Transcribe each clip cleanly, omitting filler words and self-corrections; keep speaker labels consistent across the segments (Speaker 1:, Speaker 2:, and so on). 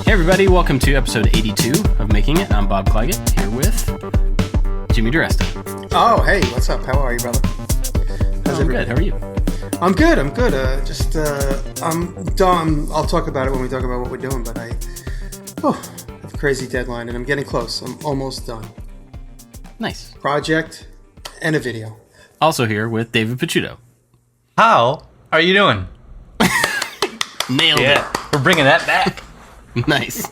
Speaker 1: Hey everybody, welcome to episode 82 of Making It. I'm Bob Clagett, here with Jimmy Diresta.
Speaker 2: Oh, hey, what's up? How are you, brother?
Speaker 1: I'm good, how are you?
Speaker 2: I'm good. I'm done. I'll talk about it when we talk about what we're doing, but I have a crazy deadline, and I'm getting close. I'm almost done.
Speaker 1: Nice.
Speaker 2: Project and a video.
Speaker 1: Also here with David Picciuto.
Speaker 3: How are you doing?
Speaker 1: Nailed it.
Speaker 3: We're bringing that back.
Speaker 1: Nice.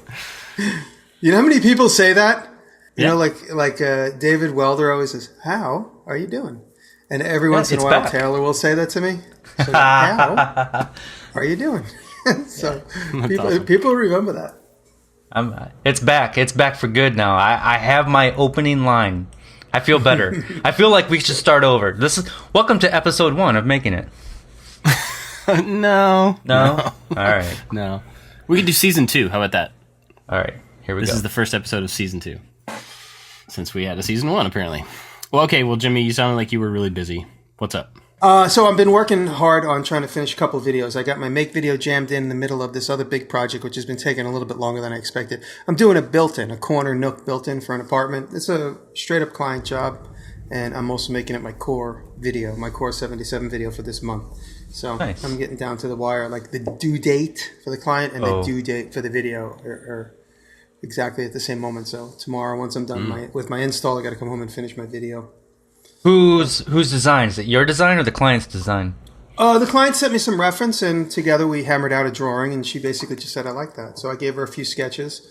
Speaker 2: You know how many people say that? You
Speaker 1: Yeah.
Speaker 2: know, like David Welder always says, "How are you doing?" And every once in a while,
Speaker 3: back.
Speaker 2: Taylor will say that to me. So, how are you doing? So people remember that.
Speaker 3: It's back. It's back for good now. I have my opening line. I feel better. I feel like we should start over. Welcome to episode 1 of Making It.
Speaker 1: No.
Speaker 3: No? All right.
Speaker 1: No. We could do season 2. How about that?
Speaker 3: All right. Here we go.
Speaker 1: This is the first episode of season 2. Since we had a season 1, apparently. Well, okay. Well, Jimmy, you sounded like you were really busy. What's up?
Speaker 2: So I've been working hard on trying to finish a couple of videos. I got my make video jammed in the middle of this other big project, which has been taking a little bit longer than I expected. I'm doing a corner nook built-in for an apartment. It's a straight-up client job, and I'm also making it my core 77 video for this month. So
Speaker 3: nice.
Speaker 2: I'm getting down to the wire. Like the due date for the client and the due date for the video are exactly at the same moment. So tomorrow, once I'm done with my install, I got to come home and finish my video.
Speaker 3: Whose design? Is it your design or the client's design?
Speaker 2: The client sent me some reference, and together we hammered out a drawing, and she basically just said, I like that. So I gave her a few sketches,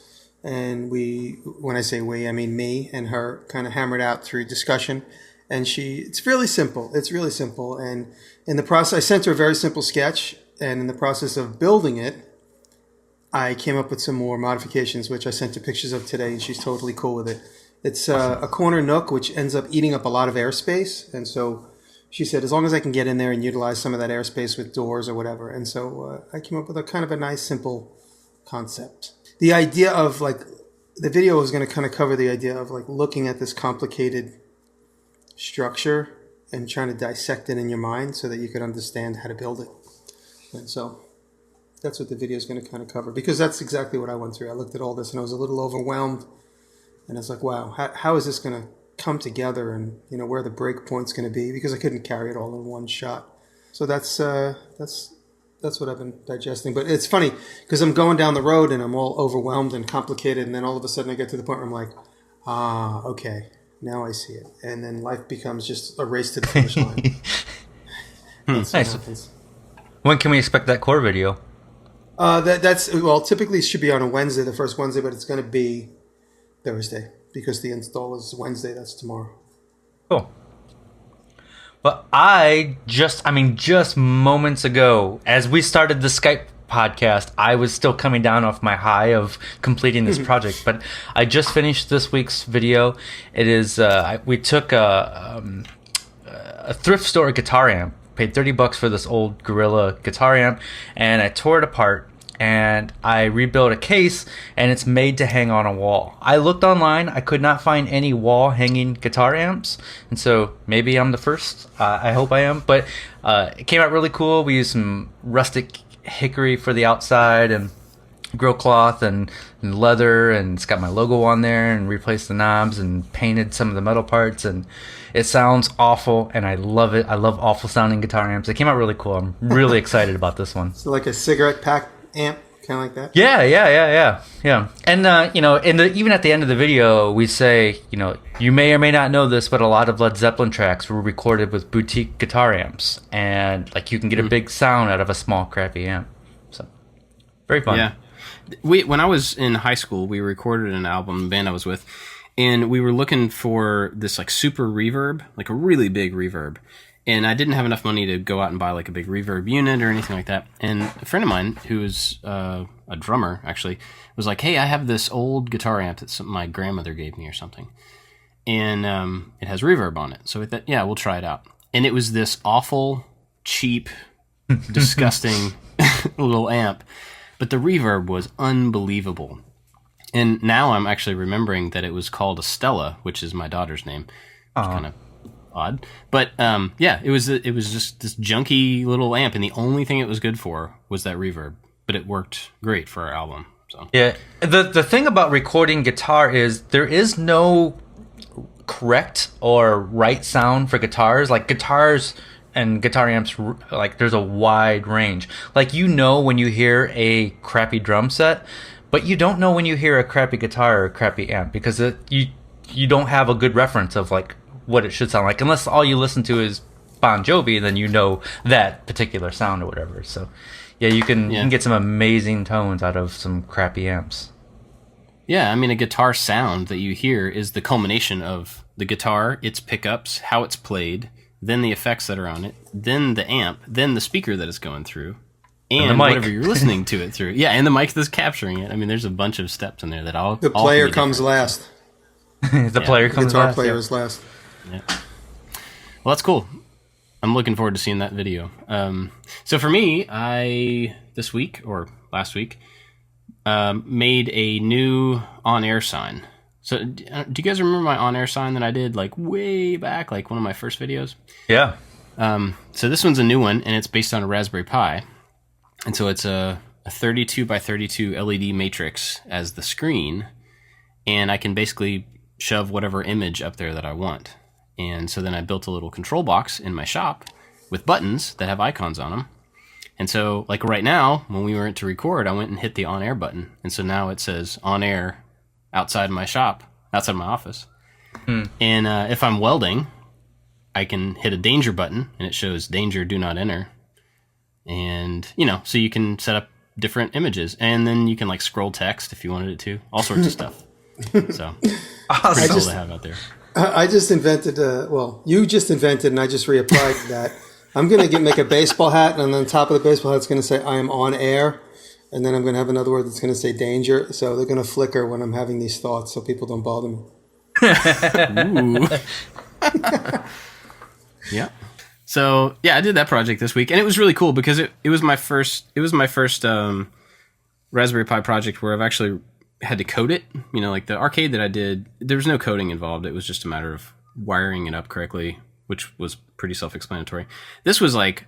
Speaker 2: and when I say we, I mean me and her, kind of hammered out through discussion. And it's really simple. It's really simple. And in the process, I sent her a very simple sketch, and in the process of building it, I came up with some more modifications, which I sent her pictures of today, and she's totally cool with it. It's a corner nook, which ends up eating up a lot of airspace. And so she said, as long as I can get in there and utilize some of that airspace with doors or whatever. And so I came up with a kind of a nice, simple concept. The idea of the video was going to kind of cover the idea of looking at this complicated structure and trying to dissect it in your mind so that you could understand how to build it. And so that's what the video is going to kind of cover, because that's exactly what I went through. I looked at all this and I was a little overwhelmed. And it's like, wow, how is this going to come together, and where the break point's going to be, because I couldn't carry it all in one shot. So that's what I've been digesting. But it's funny because I'm going down the road and I'm all overwhelmed and complicated, and then all of a sudden I get to the point where I'm like, okay, now I see it, and then life becomes just a race to the finish line. That's what happens.
Speaker 3: When can we expect that core video?
Speaker 2: Typically it should be on a Wednesday, the first Wednesday, but it's going to be Thursday, because the install is Wednesday. That's tomorrow.
Speaker 3: Cool. Well, just moments ago, as we started the Skype podcast, I was still coming down off my high of completing this project. But I just finished this week's video. It is we took a thrift store guitar amp, paid $30 for this old Gorilla guitar amp, and I tore it apart. And I rebuilt a case, and it's made to hang on a wall. I looked online. I could not find any wall-hanging guitar amps, and so maybe I'm the first. I hope I am. But it came out really cool. We used some rustic hickory for the outside and grill cloth and leather, and it's got my logo on there, and replaced the knobs and painted some of the metal parts, and it sounds awful, and I love it. I love awful-sounding guitar amps. It came out really cool. I'm really excited about this one.
Speaker 2: So like a cigarette pack amp, kind of like that.
Speaker 3: Yeah. And even at the end of the video, we say, you may or may not know this, but a lot of Led Zeppelin tracks were recorded with boutique guitar amps, and you can get a big sound out of a small, crappy amp. So, very fun.
Speaker 1: Yeah. When I was in high school, we recorded an album, the band I was with, and we were looking for this super reverb, a really big reverb. And I didn't have enough money to go out and buy a big reverb unit or anything like that. And a friend of mine, who is a drummer, actually, was like, hey, I have this old guitar amp that my grandmother gave me or something. And it has reverb on it. So we thought, yeah, we'll try it out. And it was this awful, cheap, disgusting little amp. But the reverb was unbelievable. And now I'm actually remembering that it was called a Stella, which is my daughter's name. Which kind of odd. But it was just this junky little amp, and the only thing it was good for was that reverb. But it worked great for our album. So
Speaker 3: yeah, the thing about recording guitar is there is no correct or right sound for guitars. Like guitars and guitar amps, like there's a wide range. Like when you hear a crappy drum set, but you don't know when you hear a crappy guitar or a crappy amp because you don't have a good reference of like what it should sound like unless all you listen to is Bon Jovi, and then you know that particular sound or whatever. So yeah, you can get some amazing tones out of some crappy amps.
Speaker 1: Yeah, I mean, a guitar sound that you hear is the culmination of the guitar, its pickups, how it's played, then the effects that are on it, then the amp, then the speaker that it's going through, and whatever you're listening to it through. Yeah, and the mic that's capturing it. I mean, there's a bunch of steps in there that all.
Speaker 2: The player comes last.
Speaker 3: The player comes
Speaker 2: guitar
Speaker 3: last.
Speaker 2: player is last.
Speaker 1: Yeah. Well, that's cool. I'm looking forward to seeing that video. So for me, I this week or last week made a new on-air sign. So do you guys remember my on-air sign that I did like way back, like one of my first videos?
Speaker 3: Yeah.
Speaker 1: So this one's a new one, and it's based on a Raspberry Pi. And so it's a 32 by 32 LED matrix as the screen, and I can basically shove whatever image up there that I want. And so then I built a little control box in my shop with buttons that have icons on them. And so, like right now, when we went to record, I went and hit the on-air button. And so now it says on-air outside my shop, outside my office. And if I'm welding, I can hit a danger button, and it shows danger, do not enter. And, so you can set up different images. And then you can, like, scroll text if you wanted it to. All sorts of stuff. So, pretty cool to have out there.
Speaker 2: I just invented, you just invented, and I just reapplied that. I'm going to make a baseball hat, and on the top of the baseball hat, it's going to say, I am on air. And then I'm going to have another word that's going to say danger. So they're going to flicker when I'm having these thoughts so people don't bother me.
Speaker 1: Ooh. Yeah. So, yeah, I did that project this week. And it was really cool because it was my first Raspberry Pi project where I've actually had to code it. Like the arcade that I did, there was no coding involved. It was just a matter of wiring it up correctly, which was pretty self-explanatory. This was like,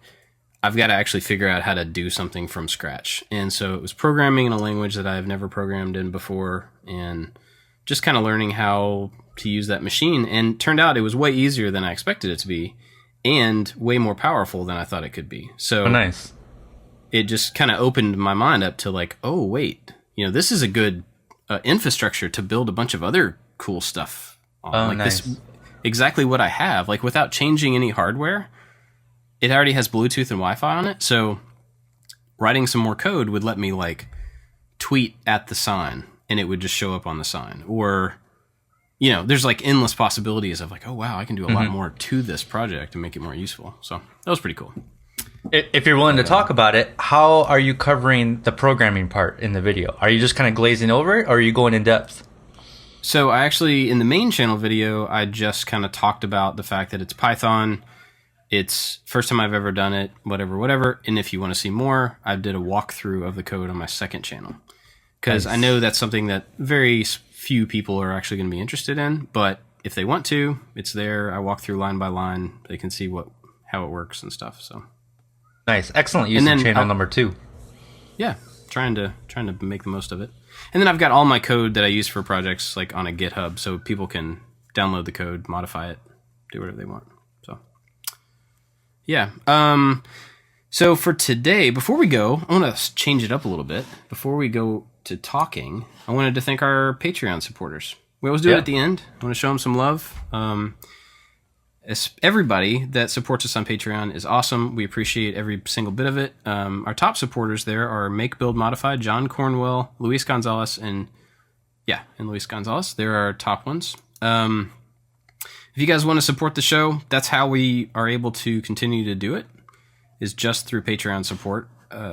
Speaker 1: I've got to actually figure out how to do something from scratch. And so it was programming in a language that I've never programmed in before and just kind of learning how to use that machine. And turned out it was way easier than I expected it to be and way more powerful than I thought it could be. So
Speaker 3: nice.
Speaker 1: It just kind of opened my mind up to like, oh, wait, this is a good infrastructure to build a bunch of other cool stuff on. Like
Speaker 3: nice.
Speaker 1: This, exactly what I have, like without changing any hardware. It already has Bluetooth and Wi-Fi on it, so writing some more code would let me like tweet at the sign, and it would just show up on the sign. Or, there's like endless possibilities of like, oh wow, I can do a lot more to this project and make it more useful. So that was pretty cool.
Speaker 3: If you're willing to talk about it, how are you covering the programming part in the video? Are you just kind of glazing over it, or are you going in depth?
Speaker 1: So I actually, in the main channel video, I just kind of talked about the fact that it's Python. It's first time I've ever done it, whatever. And if you want to see more, I did a walkthrough of the code on my second channel. Because I know that's something that very few people are actually going to be interested in. But if they want to, it's there. I walk through line by line. They can see how it works and stuff. So
Speaker 3: nice. Excellent use of channel number 2.
Speaker 1: Yeah, trying to make the most of it. And then I've got all my code that I use for projects like on a GitHub, so people can download the code, modify it, do whatever they want. So, yeah. So for today, before we go, I want to change it up a little bit. Before we go to talking, I wanted to thank our Patreon supporters. We always do it at the end. I want to show them some love. Everybody that supports us on Patreon is awesome. We appreciate every single bit of it. Our top supporters there are Make Build Modified, John Cornwell, Luis Gonzalez, and Luis Gonzalez. They're our top ones. If you guys want to support the show, that's how we are able to continue to do it, is just through Patreon support.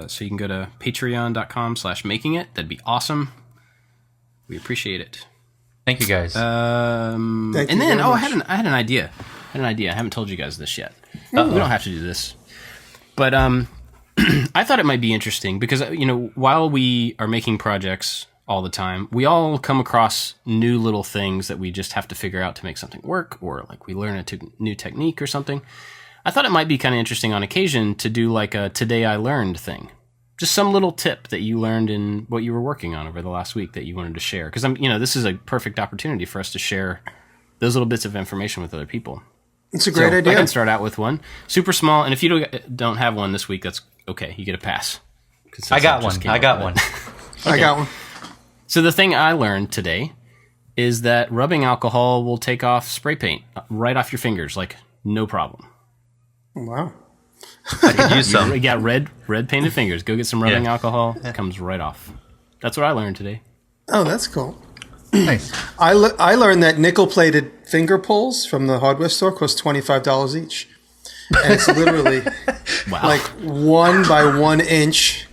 Speaker 1: So you can go to patreon.com/makingit. That'd be awesome. We appreciate it.
Speaker 3: Thank you, guys.
Speaker 2: Thank you
Speaker 1: and then,
Speaker 2: very much.
Speaker 1: I had an idea. I haven't told you guys this yet. We don't have to do this. But I thought it might be interesting because, while we are making projects all the time, we all come across new little things that we just have to figure out to make something work, or like we learn a new technique or something. I thought it might be kind of interesting on occasion to do like a Today I Learned thing. just some little tip that you learned in what you were working on over the last week that you wanted to share. Because this is a perfect opportunity for us to share those little bits of information with other people.
Speaker 2: It's a great idea.
Speaker 1: I can start out with one. Super small, and if you don't have one this week, that's okay. You get a pass.
Speaker 3: I got one. I got one.
Speaker 2: I got one.
Speaker 1: So the thing I learned today is that rubbing alcohol will take off spray paint right off your fingers, like no problem.
Speaker 2: Wow.
Speaker 3: I could use some.
Speaker 1: You got red painted fingers. Go get some rubbing alcohol. It comes right off. That's what I learned today.
Speaker 2: Oh, that's cool.
Speaker 3: Nice.
Speaker 2: I learned that nickel-plated finger pulls from the hardware store cost $25 each. And it's literally like 1 by 1 inch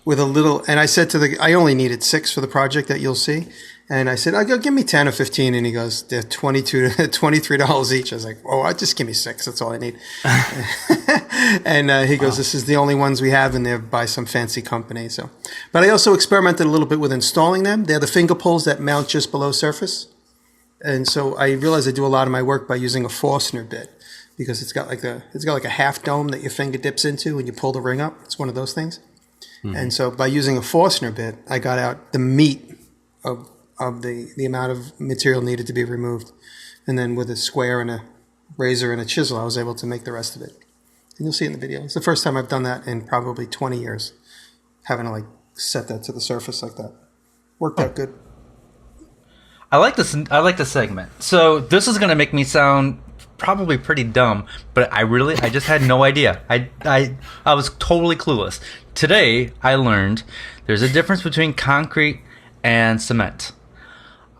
Speaker 2: with a little, and I said I only needed 6 for the project that you'll see. And I said, give me 10 or 15. And he goes, they're $23 each. I was like, oh, just give me 6. That's all I need. And he goes, this is the only ones we have, and they're by some fancy company. So, but I also experimented a little bit with installing them. They're the finger pulls that mount just below surface. And so I realized I do a lot of my work by using a Forstner bit, because it's got like a half dome that your finger dips into when you pull the ring up. It's one of those things. Mm-hmm. And so by using a Forstner bit, I got out the meat of the amount of material needed to be removed. And then with a square and a razor and a chisel, I was able to make the rest of it. And you'll see it in the video. It's the first time I've done that in probably 20 years, having to set that to the surface like that. Worked out good.
Speaker 3: I like this segment. So this is going to make me sound probably pretty dumb, but I just had no idea. I was totally clueless. Today I learned there's a difference between concrete and cement.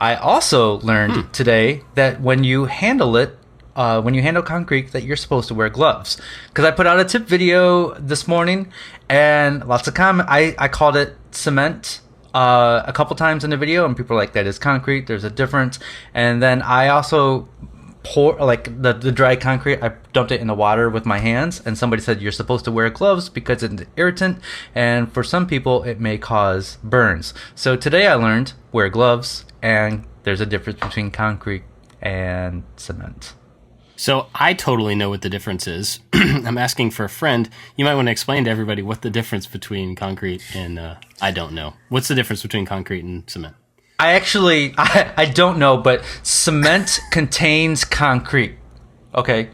Speaker 3: I also learned today that when you handle concrete, that you're supposed to wear gloves. Because I put out a tip video this morning, and lots of comments. I called it cement a couple times in the video, and people are like, that is concrete, there's a difference. And then I also pour the dry concrete, I dumped it in the water with my hands, and somebody said you're supposed to wear gloves because it's an irritant, and for some people it may cause burns. So today I learned wear gloves, and there's a difference between concrete and cement.
Speaker 1: So I totally know what the difference is. I'm asking for a friend. You might want to explain to everybody what the difference between concrete and I don't know. What's the difference between concrete and cement?
Speaker 3: I don't know, but cement contains concrete. Okay.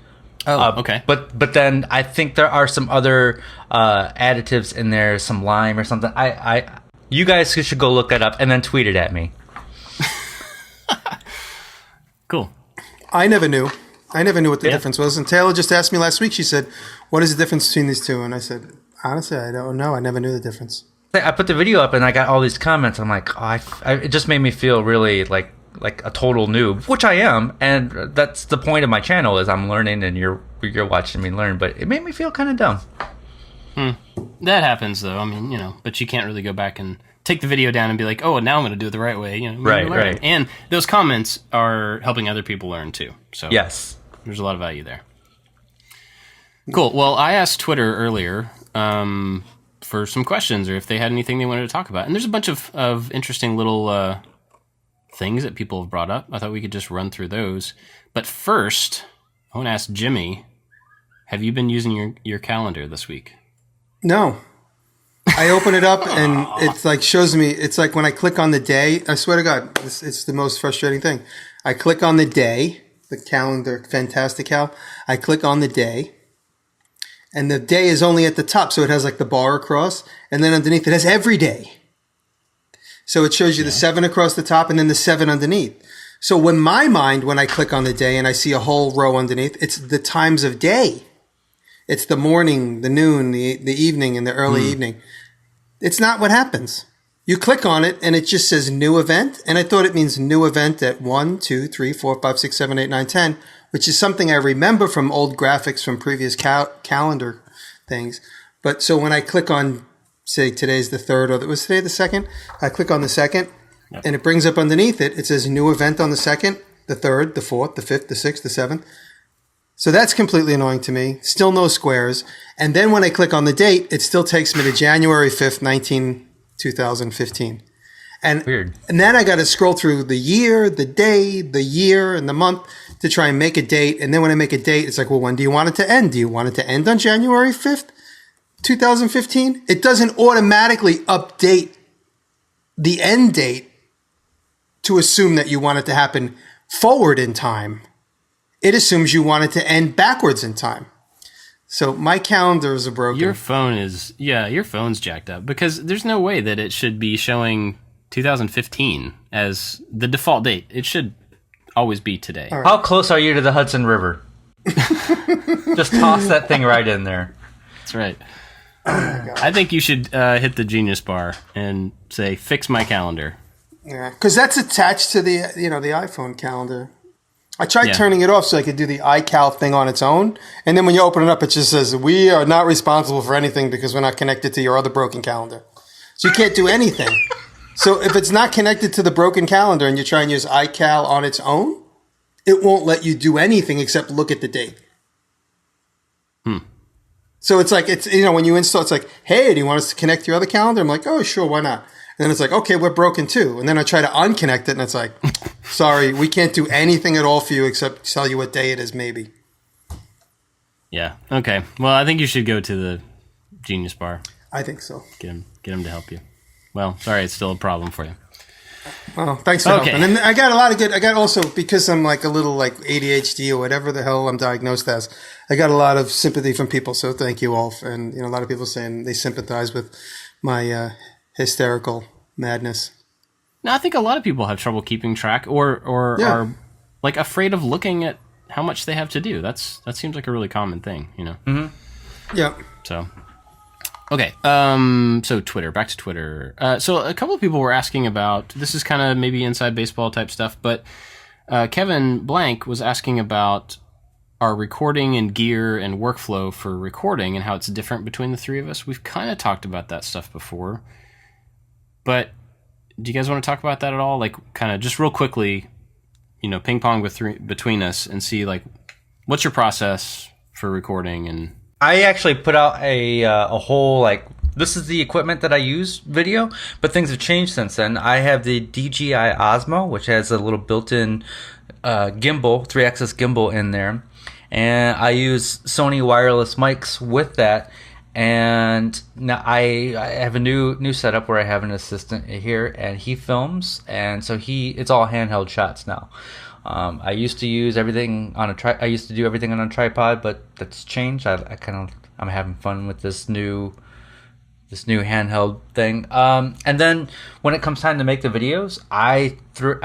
Speaker 1: Oh, okay.
Speaker 3: But then I think there are some other additives in there, some lime or something. You guys should go look that up and then tweet it at me.
Speaker 1: Cool.
Speaker 2: I never knew what the difference was. And Taylor just asked me last week. She said, what is the difference between these two? And I said, honestly, I don't know. I never knew the difference.
Speaker 3: I put the video up and I got all these comments. I'm like, it just made me feel really like a total noob, which I am. And that's the point of my channel, is I'm learning and you're watching me learn. But it made me feel kind of dumb.
Speaker 1: That happens, though. I mean, but you can't really go back and take the video down and be like, oh, now I'm going to do it the right way.
Speaker 3: Right.
Speaker 1: And those comments are helping other people learn, too. So
Speaker 3: yes,
Speaker 1: there's a lot of value there. Cool. Well, I asked Twitter earlier for some questions, or if they had anything they wanted to talk about. And there's a bunch of interesting little things that people have brought up. I thought we could just run through those. But first, I want to ask Jimmy, have you been using your calendar this week?
Speaker 2: No. I open it up and it's shows me, it's like when I click on the day, I swear to God, it's the most frustrating thing. I click on the day, the calendar, Fantastical. I click on the day, and the day is only at the top. So it has the bar across, and then underneath it has every day. So it shows you the 7 across the top and then the 7 underneath. So when I click on the day and I see a whole row underneath, it's the times of day. It's the morning, the noon, the evening, and the early evening. It's not what happens. You click on it, and it just says new event. And I thought it means new event at 1, 2, 3, 4, 5, 6, 7, 8, 9, 10, which is something I remember from old graphics from previous calendar things. But so when I click on, say, today's the 3rd, or was today the 2nd? I click on the 2nd, and it brings up underneath it. It says new event on the 2nd, the 3rd, the 4th, the 5th, the 6th, the 7th. So that's completely annoying to me. Still no squares. And then when I click on the date, it still takes me to January 5th, 2015. And
Speaker 3: weird. And
Speaker 2: then I got to scroll through the year, the day, the year, and the month to try and make a date. And then when I make a date, it's like, well, when do you want it to end? Do you want it to end on January 5th, 2015, it doesn't automatically update the end date to assume that you want it to happen forward in time. It assumes you want it to end backwards in time. So my calendars are broken.
Speaker 1: Your phone's jacked up because there's no way that it should be showing 2015 as the default date. It should always be today.
Speaker 2: Right.
Speaker 3: How close are you to the Hudson River? Just toss that thing right in there.
Speaker 1: That's right. I think you should hit the Genius bar and say, fix my calendar.
Speaker 2: Yeah, because that's attached to the the iPhone calendar. I tried turning it off so I could do the iCal thing on its own. And then when you open it up, it just says, we are not responsible for anything because we're not connected to your other broken calendar. So you can't do anything. So if it's not connected to the broken calendar and you try and use iCal on its own, it won't let you do anything except look at the date. So it's like, when you install, it's like, hey, do you want us to connect your other calendar? I'm like, oh, sure, why not? And then it's like, okay, we're broken too. And then I try to unconnect it, and it's like, sorry, we can't do anything at all for you except tell you what day it is, maybe.
Speaker 1: Yeah. Okay. Well, I think you should go to the Genius bar.
Speaker 2: I think so.
Speaker 1: Get him to help you. Well, sorry, it's still a problem for you.
Speaker 2: Well, thanks for helping. And I got a lot of good. I got also, because I'm like a little like ADHD or whatever the hell I'm diagnosed as, I got a lot of sympathy from people. So thank you all. And a lot of people saying they sympathize with my hysterical madness.
Speaker 1: No, I think a lot of people have trouble keeping track or are like afraid of looking at how much they have to do. That seems like a really common thing,
Speaker 2: Mm-hmm. Yeah.
Speaker 1: So, okay. So Twitter, back to Twitter. So a couple of people were asking about, this is kind of maybe inside baseball type stuff, but Kevin Blank was asking about our recording and gear and workflow for recording and how it's different between the three of us. We've kind of talked about that stuff before, but do you guys want to talk about that at all? Like, kind of just real quickly, ping pong between us and see, like, what's your process for recording? And
Speaker 3: I actually put out a whole, like, this is the equipment that I use video, but things have changed since then. I have the DJI Osmo, which has a little built-in gimbal, 3-axis gimbal in there. And I use Sony wireless mics with that. And now I have a new setup where I have an assistant here, and he films, and so it's all handheld shots now. I used to use everything on I used to do everything on a tripod, but that's changed. I'm having fun with this new handheld thing. And then when it comes time to make the videos, I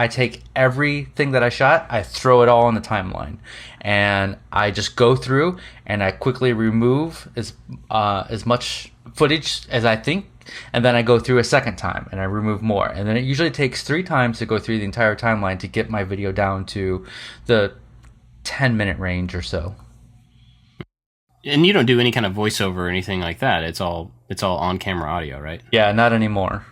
Speaker 3: take everything that I shot, I throw it all on the timeline, and I just go through and I quickly remove as much footage as I think, and then I go through a second time and I remove more, and then it usually takes 3 times to go through the entire timeline to get my video down to the 10-minute range or so.
Speaker 1: And you don't do any kind of voiceover or anything like that. It's all on-camera audio, right?
Speaker 3: Yeah, not anymore.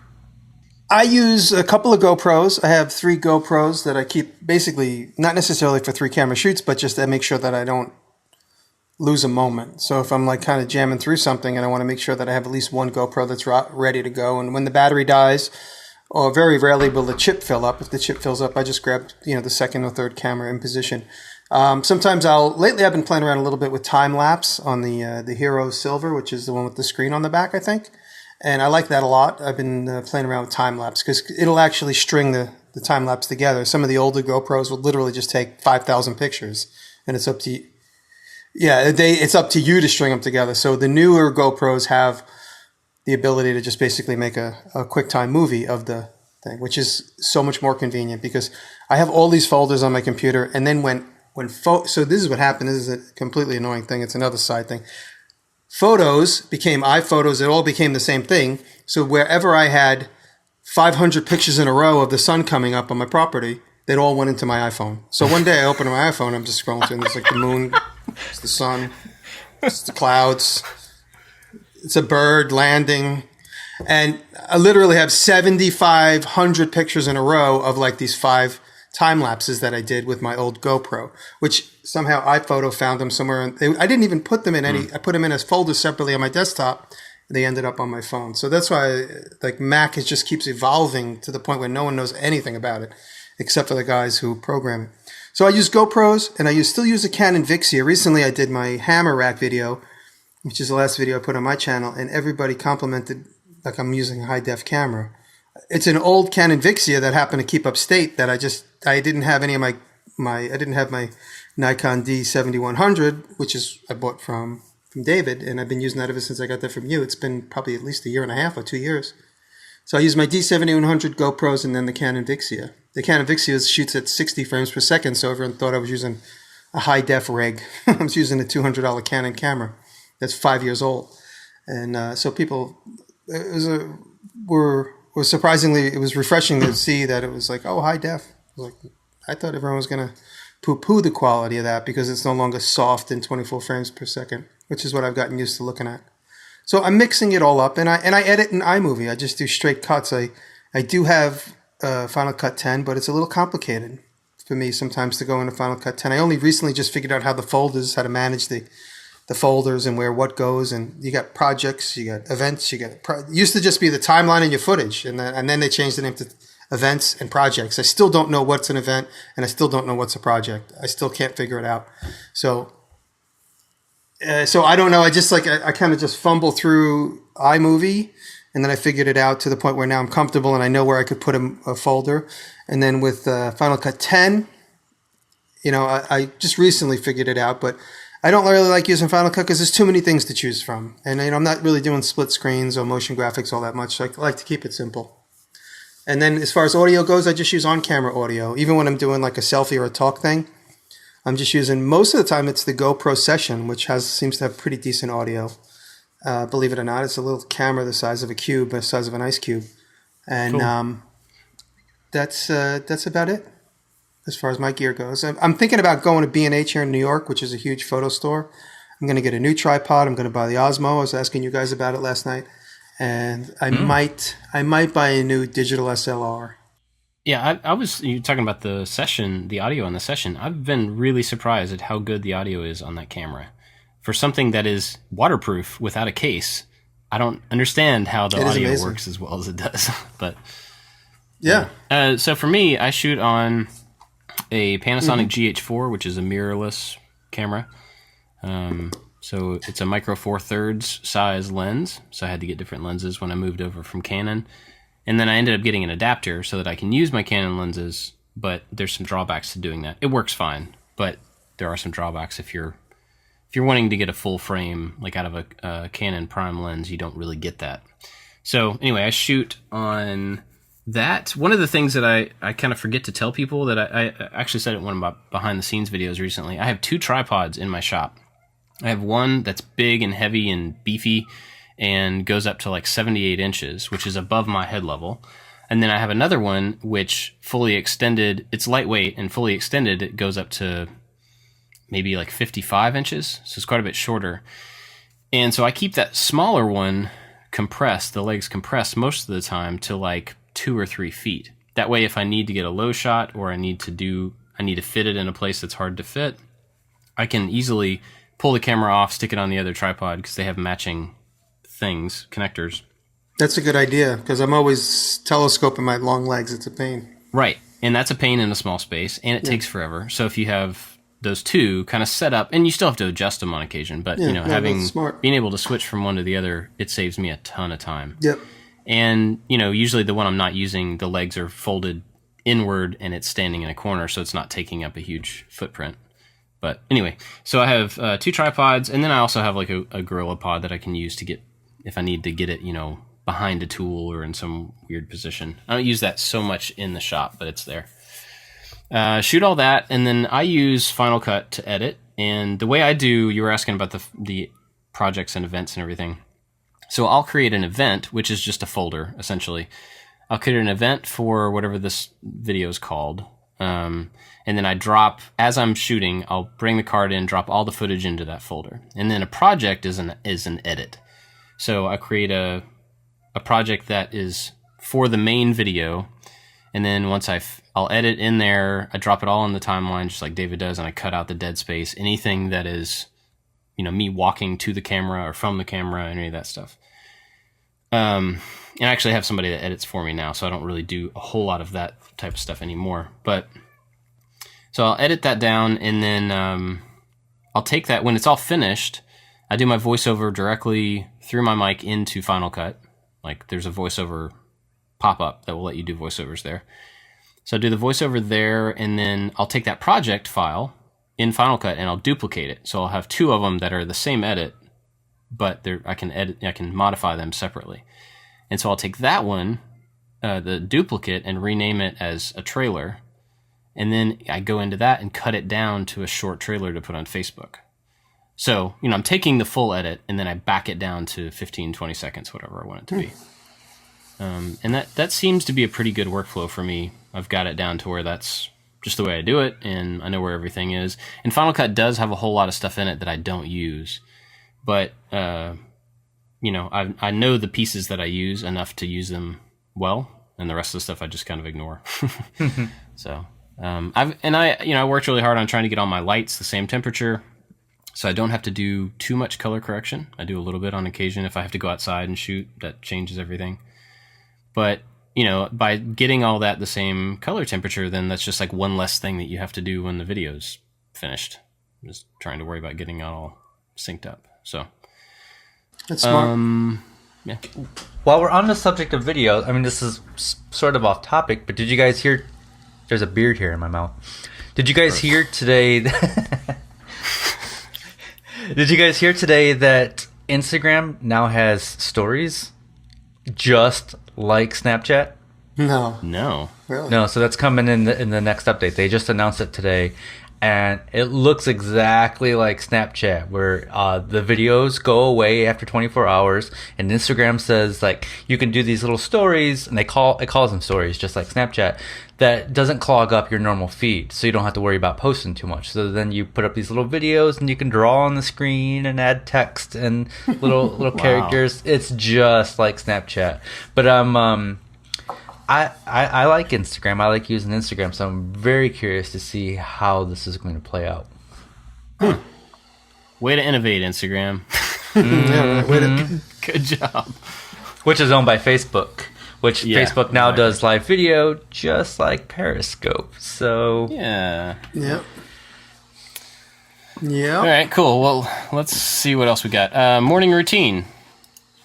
Speaker 2: I use a couple of GoPros. I have 3 GoPros that I keep, basically not necessarily for 3 camera shoots, but just to make sure that I don't lose a moment. So if I'm like kind of jamming through something and I want to make sure that I have at least one GoPro that's ready to go. And when the battery dies, or very rarely will the chip fill up. If the chip fills up, I just grab the second or third camera in position. Sometimes lately I've been playing around a little bit with time lapse on the Hero Silver, which is the one with the screen on the back, I think. And I like that a lot. I've been playing around with time lapse because it'll actually string the time lapse together. Some of the older GoPros will literally just take 5,000 pictures, and it's up to you. Yeah, it's up to you to string them together. So the newer GoPros have the ability to just basically make a QuickTime movie of the thing, which is so much more convenient because I have all these folders on my computer, and then so this is what happened. This is a completely annoying thing. It's another side thing. Photos became iPhotos. It all became the same thing. So wherever I had 500 pictures in a row of the sun coming up on my property, they all went into my iPhone. So one day I opened my iPhone. I'm just scrolling through, and it's like the moon, it's the sun, it's the clouds, it's a bird landing. And I literally have 7,500 pictures in a row of like these 5 time lapses that I did with my old GoPro, which somehow iPhoto found them somewhere. I didn't even put them in any. I put them in as folders separately on my desktop. And they ended up on my phone. So that's why Mac just keeps evolving to the point where no one knows anything about it, except for the guys who program it. So I use GoPros, and I still use a Canon Vixia. Recently, I did my hammer rack video which is the last video I put on my channel, and everybody complimented like I'm using a high-def camera. It's an old Canon Vixia that happened to keep upstate that I didn't have any of my I didn't have my Nikon D7100, which is I bought from David, and I've been using that ever since I got that from you. It's been probably at least a year and a half or 2 years. So I use my D7100 GoPros and then the Canon Vixia. The Canon Vixia shoots at 60 frames per second, so everyone thought I was using a high-def rig. I was using a $200 Canon camera that's 5 years old. And so people were surprisingly, it was refreshing to see that it was like, oh, high-def. I thought everyone was going to poo-poo the quality of that because it's no longer soft in 24 frames per second, which is what I've gotten used to looking at. So I'm mixing it all up, and I edit in iMovie. I just do straight cuts. I do have Final Cut 10, but it's a little complicated for me sometimes to go into Final Cut 10. I only recently just figured out how to manage the folders and where what goes. And you got projects, you got events, it used to just be the timeline and your footage, and then they changed the name to events and projects. I still don't know what's an event, and I still don't know what's a project. I still can't figure it out. So I don't know. I kind of just fumble through iMovie, and then I figured it out to the point where now I'm comfortable and I know where I could put a folder. And then with Final Cut 10, I just recently figured it out, but I don't really like using Final Cut because there's too many things to choose from. And I'm not really doing split screens or motion graphics all that much. So I like to keep it simple. And then as far as audio goes, I just use on-camera audio. Even when I'm doing like a selfie or a talk thing, I'm just using, most of the time it's the GoPro Session, which seems to have pretty decent audio. Believe it or not, it's a little camera the size of a cube, the size of an ice cube. And cool. That's about it as far as my gear goes. I'm thinking about going to B&H here in New York, which is a huge photo store. I'm going to get a new tripod. I'm going to buy the Osmo. I was asking you guys about it last night. And I might buy a new digital SLR.
Speaker 1: Yeah, you're talking about the session, the audio on the session. I've been really surprised at how good the audio is on that camera. For something that is waterproof without a case, I don't understand how the audio works as well as it does. But
Speaker 2: yeah.
Speaker 1: So for me, I shoot on a Panasonic GH4, which is a mirrorless camera. So it's a micro 4/3 size lens. So I had to get different lenses when I moved over from Canon. And then I ended up getting an adapter so that I can use my Canon lenses, but there's some drawbacks to doing that. It works fine, but there are some drawbacks. If you're wanting to get a full frame, like out of a Canon prime lens, you don't really get that. So anyway, I shoot on that. One of the things that I kind of forget to tell people that I actually said it in one of my behind the scenes videos recently. I have 2 tripods in my shop. I have one that's big and heavy and beefy and goes up to like 78 inches, which is above my head level. And then I have another one which fully extended, it's lightweight and fully extended, it goes up to maybe like 55 inches. So it's quite a bit shorter. And so I keep that smaller one compressed, the legs compressed most of the time to like 2 or 3 feet. That way, if I need to get a low shot or I need to fit it in a place that's hard to fit, I can easily pull the camera off, stick it on the other tripod because they have matching connectors.
Speaker 2: That's a good idea because I'm always telescoping my long legs. It's a pain.
Speaker 1: Right. And that's a pain in a small space and it takes forever. So if you have those 2 kind of set up, and you still have to adjust them on occasion, but being able to switch from one to the other, it saves me a ton of time.
Speaker 2: Yep.
Speaker 1: And, usually the one I'm not using, the legs are folded inward and it's standing in a corner, so it's not taking up a huge footprint. But anyway, so I have 2 tripods, and then I also have like a Gorilla Pod that I can use to get, if I need to get it, behind a tool or in some weird position. I don't use that so much in the shop, but it's there. Shoot all that, and then I use Final Cut to edit. And the way I do, you were asking about the projects and events and everything. So I'll create an event, which is just a folder, essentially. I'll create an event for whatever this video is called. And then I drop, as I'm shooting, I'll bring the card in, drop all the footage into that folder. And then a project is an edit. So I create a project that is for the main video. And then once I'll edit in there, I drop it all in the timeline, just like David does, and I cut out the dead space. Anything that is, me walking to the camera or from the camera, any of that stuff. And I actually have somebody that edits for me now, so I don't really do a whole lot of that type of stuff anymore. But so I'll edit that down, and then I'll take that when it's all finished. I do my voiceover directly through my mic into Final Cut. Like there's a voiceover pop-up that will let you do voiceovers there. So I do the voiceover there, and then I'll take that project file in Final Cut and I'll duplicate it. So I'll have two of them that are the same edit, but I can modify them separately. And so I'll take that one, the duplicate, and rename it as a trailer. And then I go into that and cut it down to a short trailer to put on Facebook. So, I'm taking the full edit and then I back it down to 15, 20 seconds, whatever I want it to be. And that seems to be a pretty good workflow for me. I've got it down to where that's just the way I do it, and I know where everything is. And Final Cut does have a whole lot of stuff in it that I don't use. But, I know the pieces that I use enough to use them well, and the rest of the stuff I just kind of ignore. So, I worked really hard on trying to get all my lights the same temperature, so I don't have to do too much color correction. I do a little bit on occasion. If I have to go outside and shoot, that changes everything. But, by getting all that the same color temperature, then that's just like one less thing that you have to do when the video's finished. Just trying to worry about getting it all synced up. So
Speaker 2: that's smart.
Speaker 1: Yeah.
Speaker 3: While we're on the subject of video, I mean, this is sort of off topic, but did you guys hear? There's a beard here in my mouth. Did you guys hear today? Did you guys hear today that Instagram now has stories, just like Snapchat?
Speaker 2: No. Really?
Speaker 3: No. So that's coming in the next update. They just announced it today. And it looks exactly like Snapchat, where the videos go away after 24 hours, and Instagram says like you can do these little stories, and it calls them stories, just like Snapchat, that doesn't clog up your normal feed, so you don't have to worry about posting too much. So then you put up these little videos, and you can draw on the screen and add text and little
Speaker 1: Wow.
Speaker 3: characters. It's just like Snapchat, but I like Instagram. I like using Instagram, so I'm very curious to see how this is going to play out.
Speaker 1: Way to innovate, Instagram. Good job.
Speaker 3: Which is owned by Facebook, which
Speaker 1: Yeah,
Speaker 3: Facebook now
Speaker 1: exactly.
Speaker 3: does live video just like Periscope. So
Speaker 1: Yeah.
Speaker 2: Yep.
Speaker 1: All right, cool. Well, let's see what else we got. Morning routine.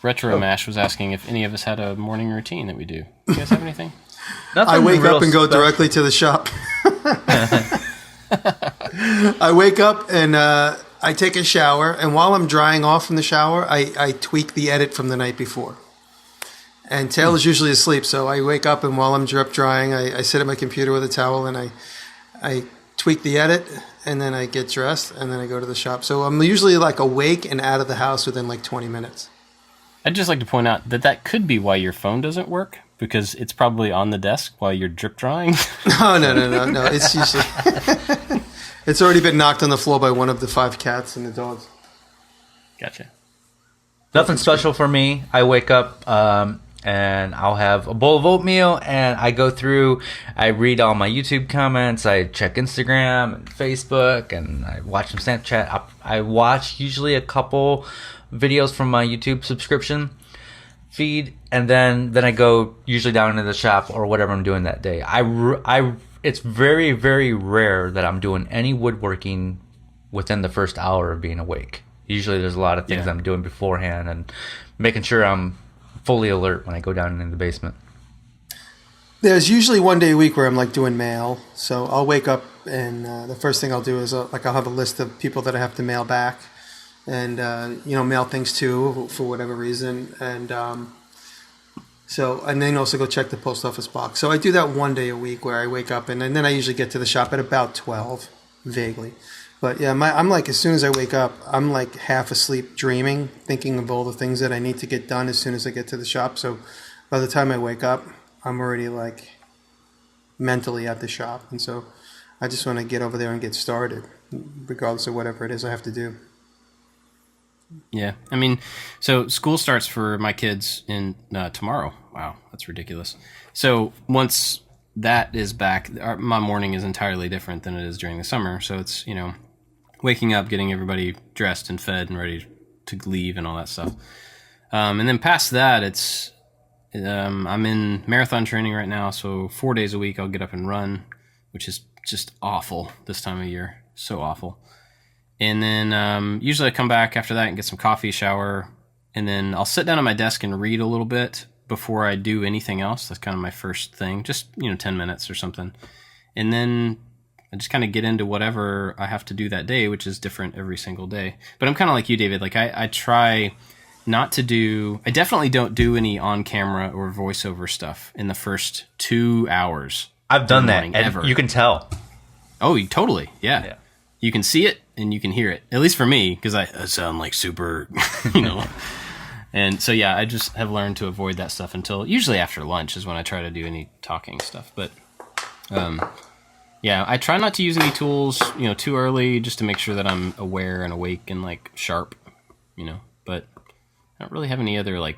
Speaker 1: Retro Mash was asking if any of us had a morning routine that we do. You guys have anything?
Speaker 3: nothing
Speaker 2: I wake
Speaker 3: real
Speaker 2: up and go
Speaker 3: special.
Speaker 2: directly to the shop. I wake up and I take a shower, and while I'm drying off from the shower, I tweak the edit from the night before. And Taylor's usually asleep, so I wake up, and while I'm drip drying, I sit at my computer with a towel, and I tweak the edit, and then I get dressed, and then I go to the shop. So I'm usually like awake and out of the house within like 20 minutes.
Speaker 1: I'd just like to point out that could be why your phone doesn't work, because it's probably on the desk while you're drip drying.
Speaker 2: No. It's usually it's already been knocked on the floor by one of the 5 cats and the dogs.
Speaker 1: Gotcha.
Speaker 3: Nothing special for me. I wake up and I'll have a bowl of oatmeal, and I go through, I read all my YouTube comments, I check Instagram and Facebook, and I watch some Snapchat. I watch usually a couple videos from my YouTube subscription feed, and then I go usually down into the shop or whatever I'm doing that day. It's very, very rare that I'm doing any woodworking within the first hour of being awake. Usually there's a lot of things
Speaker 1: Yeah.
Speaker 3: I'm doing beforehand and making sure I'm fully alert when I go down into the basement.
Speaker 2: There's usually one day a week where I'm like doing mail. So I'll wake up and the first thing I'll do is I'll have a list of people that I have to mail back and, mail things to for whatever reason. And then also go check the post office box. So I do that one day a week where I wake up and then I usually get to the shop at about 12, vaguely. But yeah, I'm like, as soon as I wake up, I'm like half asleep dreaming, thinking of all the things that I need to get done as soon as I get to the shop. So by the time I wake up, I'm already like mentally at the shop. And so I just want to get over there and get started, regardless of whatever it is I have to do.
Speaker 1: Yeah. I mean, so school starts for my kids in tomorrow. Wow, that's ridiculous. So once that is back, my morning is entirely different than it is during the summer. So it's, waking up, getting everybody dressed and fed and ready to leave and all that stuff. And then past that, it's I'm in marathon training right now. So 4 days a week I'll get up and run, which is just awful this time of year. So awful. And then usually I come back after that and get some coffee, shower, and then I'll sit down at my desk and read a little bit before I do anything else. That's kind of my first thing, just 10 minutes or something. And then I just kind of get into whatever I have to do that day, which is different every single day. But I'm kind of like you, David. Like I try not to do, I definitely don't do any on-camera or voiceover stuff in the first 2 hours.
Speaker 3: I've done that, and
Speaker 1: ever.
Speaker 3: You can tell.
Speaker 1: Oh, totally. Yeah. You can see it and you can hear it. At least for me, because I sound like super, And so, yeah, I just have learned to avoid that stuff until usually after lunch is when I try to do any talking stuff. But, yeah, I try not to use any tools, too early just to make sure that I'm aware and awake and, like, sharp, But I don't really have any other, like...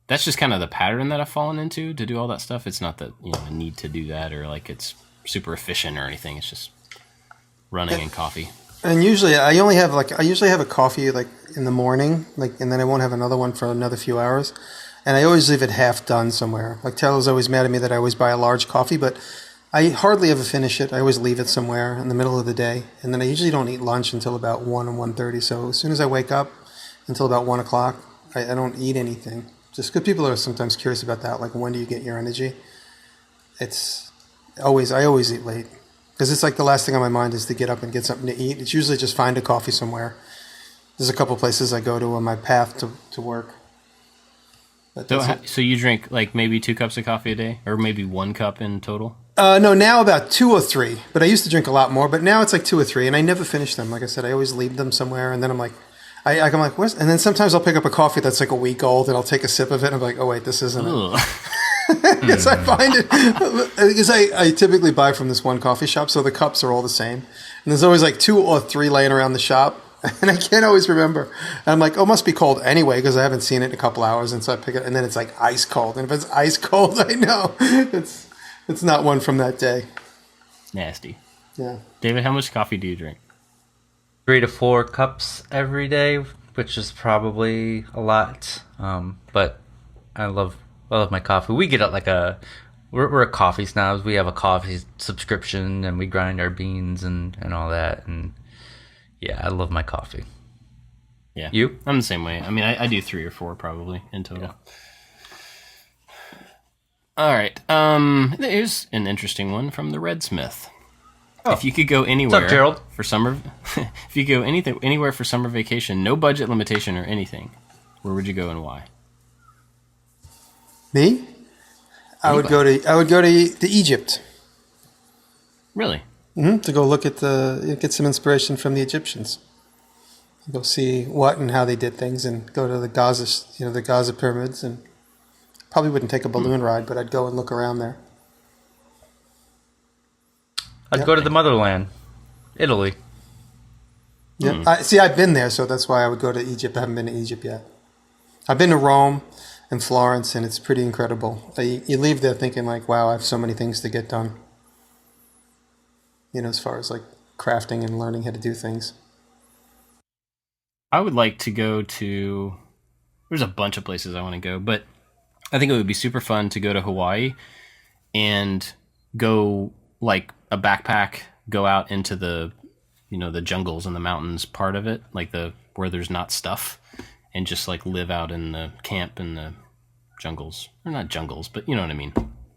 Speaker 1: That's just kind of the pattern that I've fallen into to do all that stuff. It's not that, I need to do that or, like, it's super efficient or anything. It's just running and coffee.
Speaker 2: And usually I usually have a coffee like in the morning, and then I won't have another one for another few hours. And I always leave it half done somewhere. Like Taylor's always mad at me that I always buy a large coffee, but I hardly ever finish it. I always leave it somewhere in the middle of the day. And then I usually don't eat lunch until about 1 and 1:30. So as soon as I wake up until about 1 o'clock, I don't eat anything. Just because people are sometimes curious about that, like when do you get your energy? I always eat late. Because it's like the last thing on my mind is to get up and get something to eat. It's usually just find a coffee somewhere. There's a couple places I go to on my path to work.
Speaker 1: So you drink like maybe 2 cups of coffee a day? Or maybe 1 cup in total?
Speaker 2: No, now about 2 or 3. But I used to drink a lot more. But now it's like 2 or 3. And I never finish them. Like I said, I always leave them somewhere. And then I'm like, I'm like, where's... And then sometimes I'll pick up a coffee that's like a week old. And I'll take a sip of it. And I'm like, oh, wait, this isn't it. Because I find it, because I typically buy from this one coffee shop, so the cups are all the same. And there's always like 2 or 3 laying around the shop, and I can't always remember. And I'm like, oh, it must be cold anyway, because I haven't seen it in a couple hours. And so I pick it, and then it's like ice cold. And if it's ice cold, I know it's not one from that day.
Speaker 1: Nasty.
Speaker 2: Yeah.
Speaker 1: David, how much coffee do you drink?
Speaker 3: 3 to 4 cups every day, which is probably a lot. But I love my coffee. We get like we're a coffee snobs. We have a coffee subscription and we grind our beans and all that. And yeah, I love my coffee.
Speaker 1: Yeah.
Speaker 3: You?
Speaker 1: I'm the same way. I mean, I do 3 or 4 probably in total. Yeah. All right. Here's an interesting one from the Redsmith. Oh. If you could go anywhere...
Speaker 3: What's up, Gerald?
Speaker 1: For summer... if you could go anywhere for summer vacation, no budget limitation or anything, where would you go and why?
Speaker 2: Me? I would go to Egypt.
Speaker 1: Really?
Speaker 2: Mm-hmm. To go look at get some inspiration from the Egyptians. Go see what and how they did things, and go to the Gaza pyramids, and probably wouldn't take a balloon ride, but I'd go and look around there.
Speaker 3: I'd go to the motherland, Italy.
Speaker 2: Yeah, I've been there, so that's why I would go to Egypt. I haven't been to Egypt yet. I've been to Rome and Florence, and it's pretty incredible. You leave there thinking like, wow, I have so many things to get done. As far as like crafting and learning how to do things.
Speaker 1: I would like to go to... There's a bunch of places I want to go, but I think it would be super fun to go to Hawaii and go like a backpack, go out into the, the jungles and the mountains part of it, like where there's not stuff, and just like live out in the camp in the jungles. Or not jungles, but you know what I mean.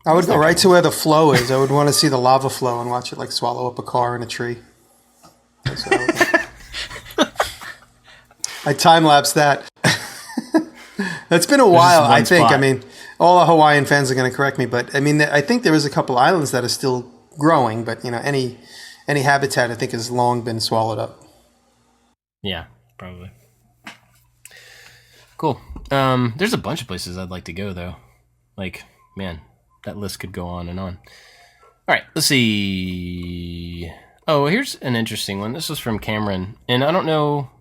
Speaker 2: I would go right to where the flow is. I would want to see the lava flow and watch it like swallow up a car and a tree. That's what I would I time-lapse that. It's been a while, I think. Spot. I mean, all the Hawaiian fans are going to correct me, but I mean, I think there is a couple islands that are still growing, but any habitat I think has long been swallowed up.
Speaker 1: Yeah, probably. Cool. There's a bunch of places I'd like to go though. Like, man, that list could go on and on. All right, let's see. Oh, here's an interesting one. This was from Cameron, and I don't know.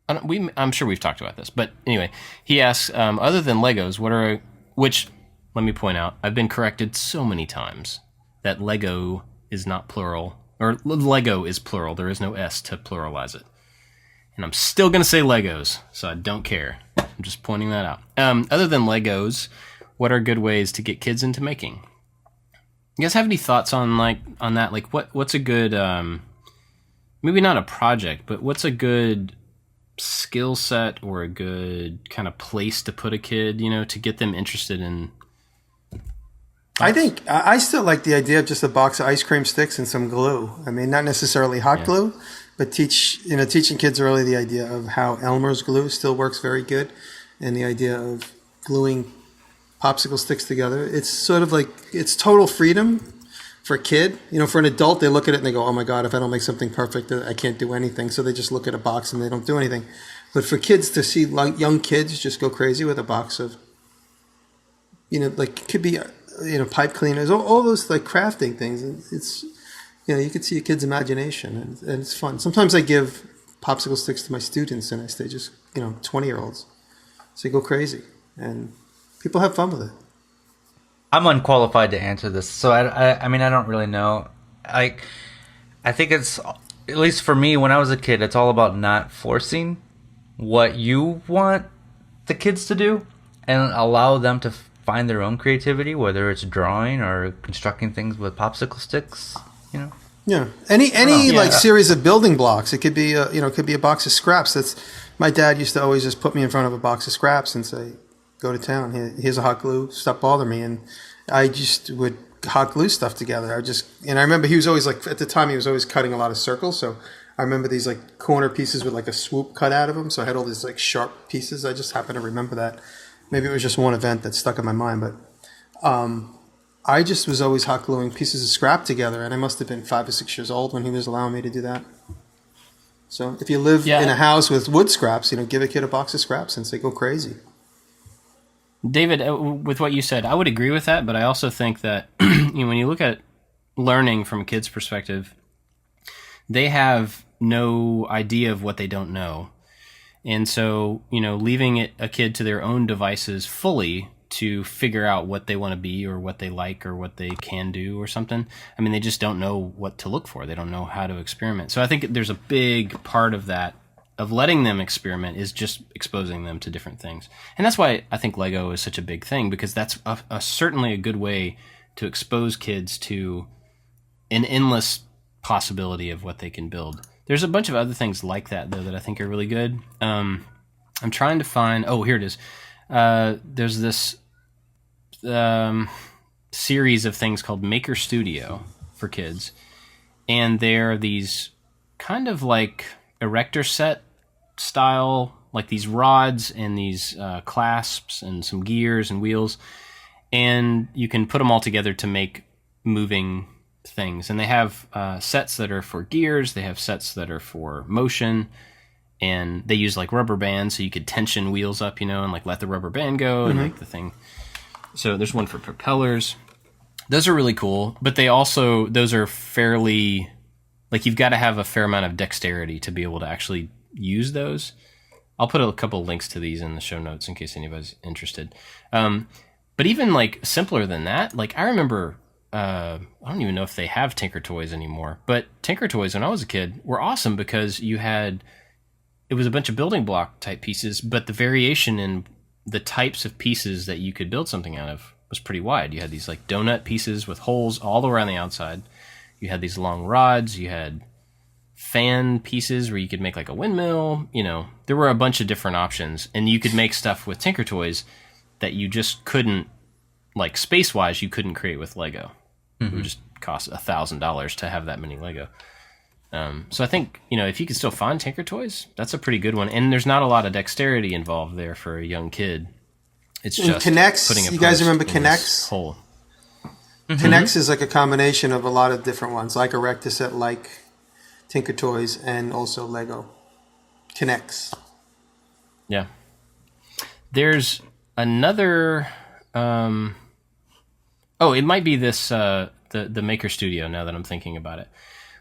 Speaker 1: I'm sure we've talked about this, but anyway, he asks, other than Legos, which, let me point out, I've been corrected so many times that Lego is not plural, or Lego is plural. There is no S to pluralize it. And I'm still going to say Legos, so I don't care. I'm just pointing that out. Other than Legos, what are good ways to get kids into making? You guys have any thoughts on that? Like, what's a good maybe not a project, but what's a good skill set or a good kind of place to put a kid, to get them interested in?
Speaker 2: I think I still like the idea of just a box of ice cream sticks and some glue. I mean, not necessarily hot glue, but teaching kids early the idea of how Elmer's glue still works very good, and the idea of gluing popsicle sticks together. It's sort of like, it's total freedom for a kid. For an adult, they look at it and they go, oh my God, if I don't make something perfect, I can't do anything. So they just look at a box and they don't do anything. But for kids to see young kids just go crazy with a box of, like it could be, pipe cleaners, all those like crafting things. It's, you could see a kid's imagination, and it's fun. Sometimes I give popsicle sticks to my students, and I say just, 20-year-olds. So you go crazy, and people have fun with it.
Speaker 3: I'm unqualified to answer this, so I mean, I don't really know. I think it's, at least for me, when I was a kid, it's all about not forcing what you want the kids to do, and allow them to find their own creativity, whether it's drawing or constructing things with popsicle sticks.
Speaker 2: Yeah. Any series of building blocks. It could be a box of scraps. My dad used to always just put me in front of a box of scraps and say, "Go to town. Here's a hot glue. Stop bothering me." And I just would hot glue stuff together. I remember he was always like, at the time he was always cutting a lot of circles. So I remember these like corner pieces with like a swoop cut out of them. So I had all these like sharp pieces. I just happen to remember that. Maybe it was just one event that stuck in my mind, but I just was always hot gluing pieces of scrap together, and I must have been 5 or 6 years old when he was allowing me to do that. So if you live in a house with wood scraps, give a kid a box of scraps and say, go crazy.
Speaker 1: David, with what you said, I would agree with that, but I also think that when you look at learning from a kid's perspective, they have no idea of what they don't know. And so, leaving a kid to their own devices fully to figure out what they want to be or what they like or what they can do or something, I mean, they just don't know what to look for. They don't know how to experiment. So I think there's a big part of that, of letting them experiment, is just exposing them to different things. And that's why I think Lego is such a big thing, because that's certainly a good way to expose kids to an endless possibility of what they can build. There's a bunch of other things like that, though, that I think are really good. I'm trying to find... Oh, here it is. There's this series of things called Maker Studio for kids. And they're these kind of like erector set style, like these rods and these clasps and some gears and wheels. And you can put them all together to make moving things. And they have sets that are for gears, they have sets that are for motion, and they use like rubber bands, so you could tension wheels up, and like let the rubber band go and make the thing. So there's one for propellers. Those are really cool, but those are fairly, like, you've got to have a fair amount of dexterity to be able to actually use those. I'll put a couple links to these in the show notes in case anybody's interested. But even like simpler than that, like I remember, I don't even know if they have Tinker Toys anymore, but Tinker Toys when I was a kid were awesome because it was a bunch of building block type pieces, but the variation in the types of pieces that you could build something out of was pretty wide. You had these like donut pieces with holes all around the outside. You had these long rods. You had fan pieces where you could make like a windmill. There were a bunch of different options, and you could make stuff with Tinker Toys that you just couldn't, like space-wise, you couldn't create with Lego. It would just cost $1,000 to have that many Lego. So I think, if you can still find Tinker Toys, that's a pretty good one. And there's not a lot of dexterity involved there for a young kid. It's just
Speaker 2: Connects.
Speaker 1: putting a
Speaker 2: You guys
Speaker 1: post
Speaker 2: remember
Speaker 1: in
Speaker 2: Connects?
Speaker 1: this hole.
Speaker 2: Connects is like a combination of a lot of different ones, like Erector Set, like Tinker Toys, and also Lego. Connects.
Speaker 1: Yeah. There's another... it might be this the Maker Studio, now that I'm thinking about it.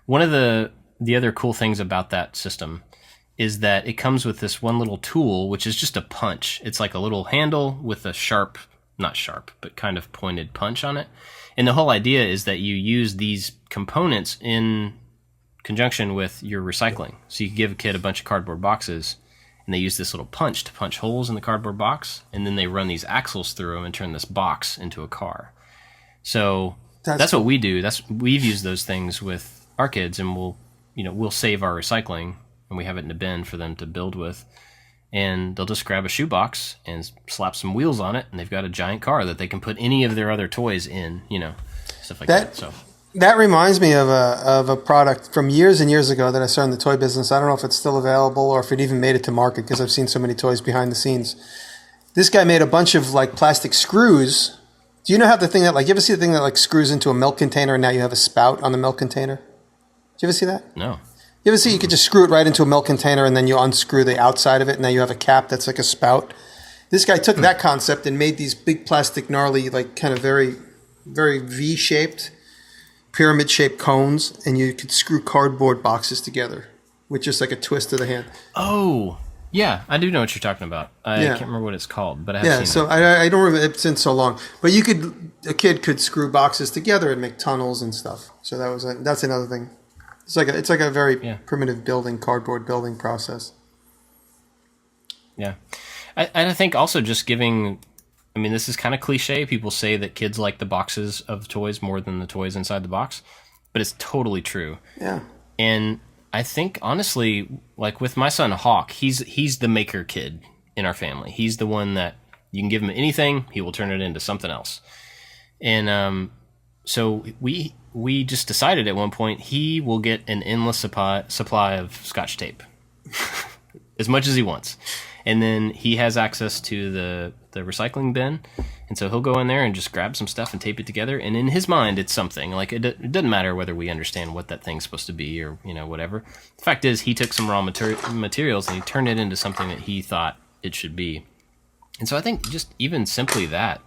Speaker 1: One of the other cool things about that system is that it comes with this one little tool, which is just a punch. It's like a little handle with a not sharp, but kind of pointed punch on it. And the whole idea is that you use these components in conjunction with your recycling. So you can give a kid a bunch of cardboard boxes, and they use this little punch to punch holes in the cardboard box, and then they run these axles through them and turn this box into a car. So that's what we do. We've used those things with our kids, and we'll we'll save our recycling and we have it in a bin for them to build with. And they'll just grab a shoebox and slap some wheels on it, and they've got a giant car that they can put any of their other toys in, stuff like that. So
Speaker 2: that reminds me of a product from years and years ago that I saw in the toy business. I don't know if it's still available or if it even made it to market because I've seen so many toys behind the scenes. This guy made a bunch of like plastic screws. Do you know how the thing that you ever see the thing that like screws into a milk container and now you have a spout on the milk container? Did you ever see that?
Speaker 1: No.
Speaker 2: You ever see you could just screw it right into a milk container and then you unscrew the outside of it and now you have a cap that's like a spout? This guy took that concept and made these big plastic gnarly, like kind of very, very V-shaped, pyramid-shaped cones, and you could screw cardboard boxes together with just like a twist of the hand.
Speaker 1: Oh, yeah. I do know what you're talking about. I can't remember what it's called, but I have seen it.
Speaker 2: I don't remember. It's been so long. But a kid could screw boxes together and make tunnels and stuff. So that's another thing. It's like a very primitive cardboard building process.
Speaker 1: Yeah. I think also just giving, this is kind of cliche. People say that kids like the boxes of toys more than the toys inside the box, but it's totally true.
Speaker 2: Yeah.
Speaker 1: And I think, honestly, like with my son Hawk, he's the maker kid in our family. He's the one that you can give him anything, he will turn it into something else. And so we just decided at one point he will get an endless supply of Scotch tape, as much as he wants. And then he has access to the recycling bin, and so he'll go in there and just grab some stuff and tape it together. And in his mind, it's something. Like it doesn't matter whether we understand what that thing's supposed to be or whatever. The fact is, he took some raw materials and he turned it into something that he thought it should be. And so I think just even simply that,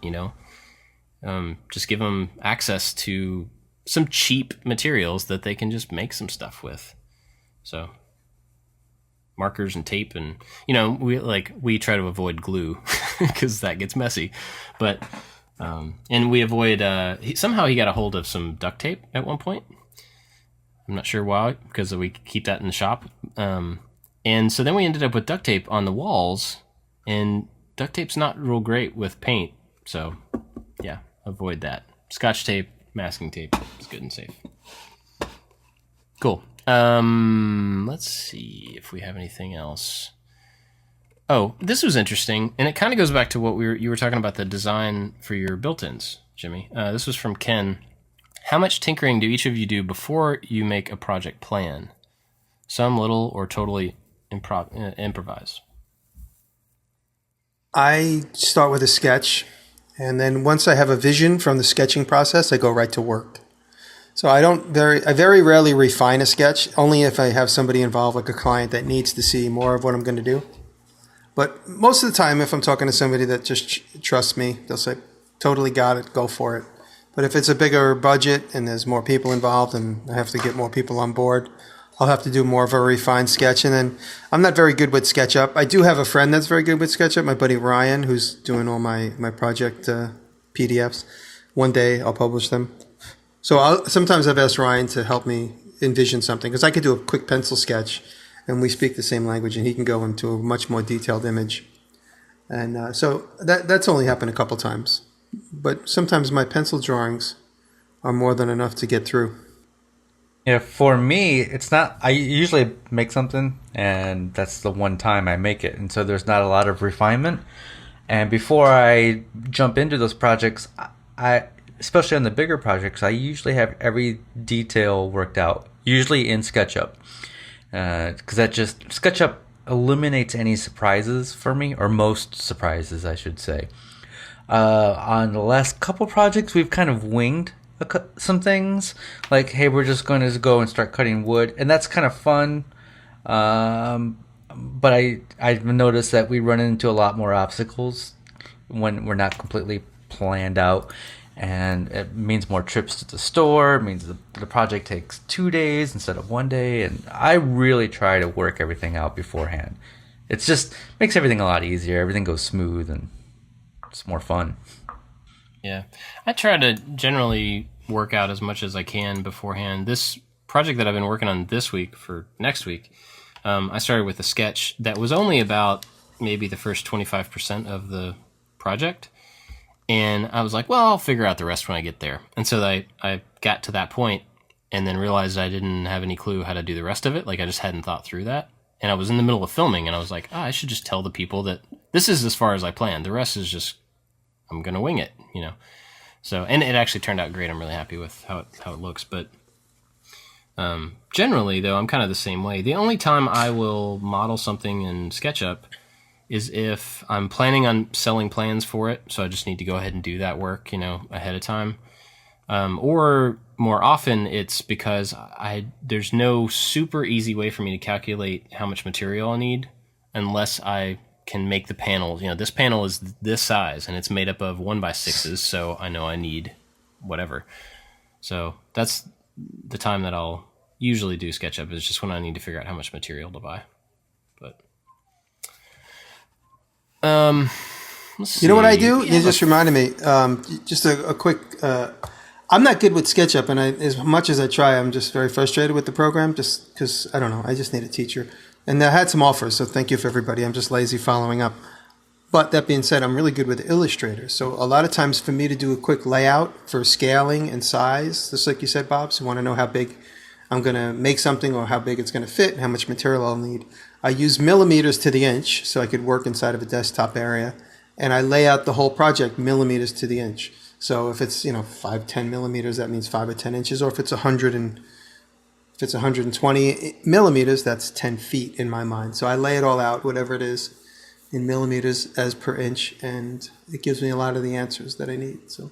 Speaker 1: just give them access to some cheap materials that they can just make some stuff with. So markers and tape, and we try to avoid glue because that gets messy, but and we avoid somehow he got a hold of some duct tape at one point. I'm not sure why, because we keep that in the shop, and so then we ended up with duct tape on the walls, and duct tape's not real great with paint, so yeah, avoid that. Scotch tape, masking tape is good and safe. Cool. Let's see if we have anything else. Oh, this was interesting, and it kind of goes back to what you were talking about, the design for your built-ins, Jimmy. This was from Ken. How much tinkering do each of you do before you make a project plan? Some little or totally improvise.
Speaker 2: I start with a sketch, and then once I have a vision from the sketching process, I go right to work. So I very rarely refine a sketch, only if I have somebody involved, like a client that needs to see more of what I'm going to do. But most of the time, if I'm talking to somebody that just trusts me, they'll say, totally got it, go for it. But if it's a bigger budget and there's more people involved and I have to get more people on board, I'll have to do more of a refined sketch. And then I'm not very good with SketchUp. I do have a friend that's very good with SketchUp, my buddy Ryan, who's doing all my project PDFs. One day I'll publish them. So sometimes I've asked Ryan to help me envision something, because I could do a quick pencil sketch and we speak the same language and he can go into a much more detailed image. And so that's only happened a couple times. But sometimes my pencil drawings are more than enough to get through.
Speaker 3: Yeah, for me, it's not. I usually make something, and that's the one time I make it. And so there's not a lot of refinement. And before I jump into those projects, especially on the bigger projects, I usually have every detail worked out, usually in SketchUp. Because SketchUp eliminates any surprises for me, or most surprises, I should say. On the last couple projects, we've kind of winged some things. Like, hey, we're just going to go and start cutting wood. And that's kind of fun. But I've noticed that we run into a lot more obstacles when we're not completely planned out. And it means more trips to the store. It means the project takes 2 days instead of 1 day. And I really try to work everything out beforehand. It's just makes everything a lot easier. Everything goes smooth and it's more fun.
Speaker 1: Yeah. I try to generally work out as much as I can beforehand. This project that I've been working on this week for next week, I started with a sketch that was only about maybe the first 25% of the project. And I was like, well, I'll figure out the rest when I get there. And so I got to that point, and then realized I didn't have any clue how to do the rest of it. Like I just hadn't thought through that. And I was in the middle of filming, and I was like, I should just tell the people that this is as far as I planned. The rest is just, I'm going to wing it, you know. So, and it actually turned out great. I'm really happy with how it looks. But generally, though, I'm kind of the same way. The only time I will model something in SketchUp is if I'm planning on selling plans for it. So I just need to go ahead and do that work, you know, ahead of time. Or more often, it's because there's no super easy way for me to calculate how much material I need unless I can make the panels. You know, this panel is this size, and it's made up of 1x6s, so I know I need whatever. So that's the time that I'll usually do SketchUp, is just when I need to figure out how much material to buy. But let's see.
Speaker 2: You know what I do? You just reminded me. Just a quick... I'm not good with SketchUp, and as much as I try, I'm just very frustrated with the program, just because, I don't know, I just need a teacher. And I had some offers, so thank you for everybody. I'm just lazy following up. But that being said, I'm really good with Illustrator. So a lot of times for me to do a quick layout for scaling and size, just like you said, Bob, so you want to know how big I'm going to make something or how big it's going to fit and how much material I'll need. I use millimeters to the inch so I could work inside of a desktop area. And I lay out the whole project millimeters to the inch. So if it's 5-10 millimeters, that means 5 or 10 inches. Or if it's 120 millimeters, that's 10 feet in my mind. So I lay it all out, whatever it is, in millimeters as per inch, and it gives me a lot of the answers that I need. So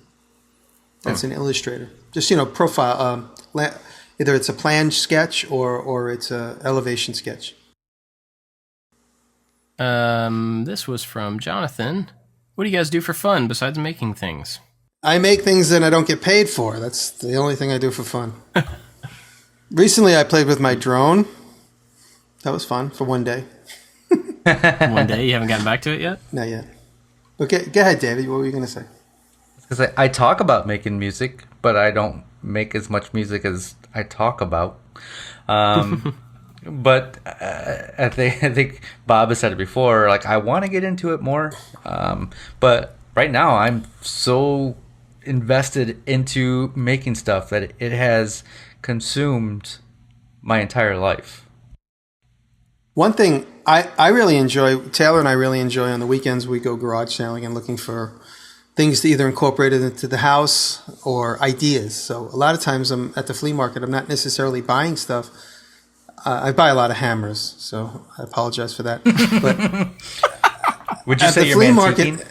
Speaker 2: that's an Illustrator. Just profile. Either it's a plan sketch or it's a elevation sketch.
Speaker 1: This was from Jonathan. What do you guys do for fun besides making things?
Speaker 2: I make things that I don't get paid for. That's the only thing I do for fun. Recently, I played with my drone. That was fun for one day.
Speaker 1: One day? You haven't gotten back to it yet?
Speaker 2: Not yet. Okay, go ahead, David. What were you going to say?
Speaker 3: Because I talk about making music, but I don't make as much music as I talk about. But I think Bob has said it before. Like, I want to get into it more, but right now I'm so invested into making stuff that it has consumed my entire life.
Speaker 2: One thing I really enjoy, Taylor and I really enjoy on the weekends, we go garage sailing and looking for things to either incorporate into the house or ideas. So a lot of times I'm at the flea market. I'm not necessarily buying stuff. I buy a lot of hammers, so I apologize for that. But
Speaker 3: would you say you're mantiquing?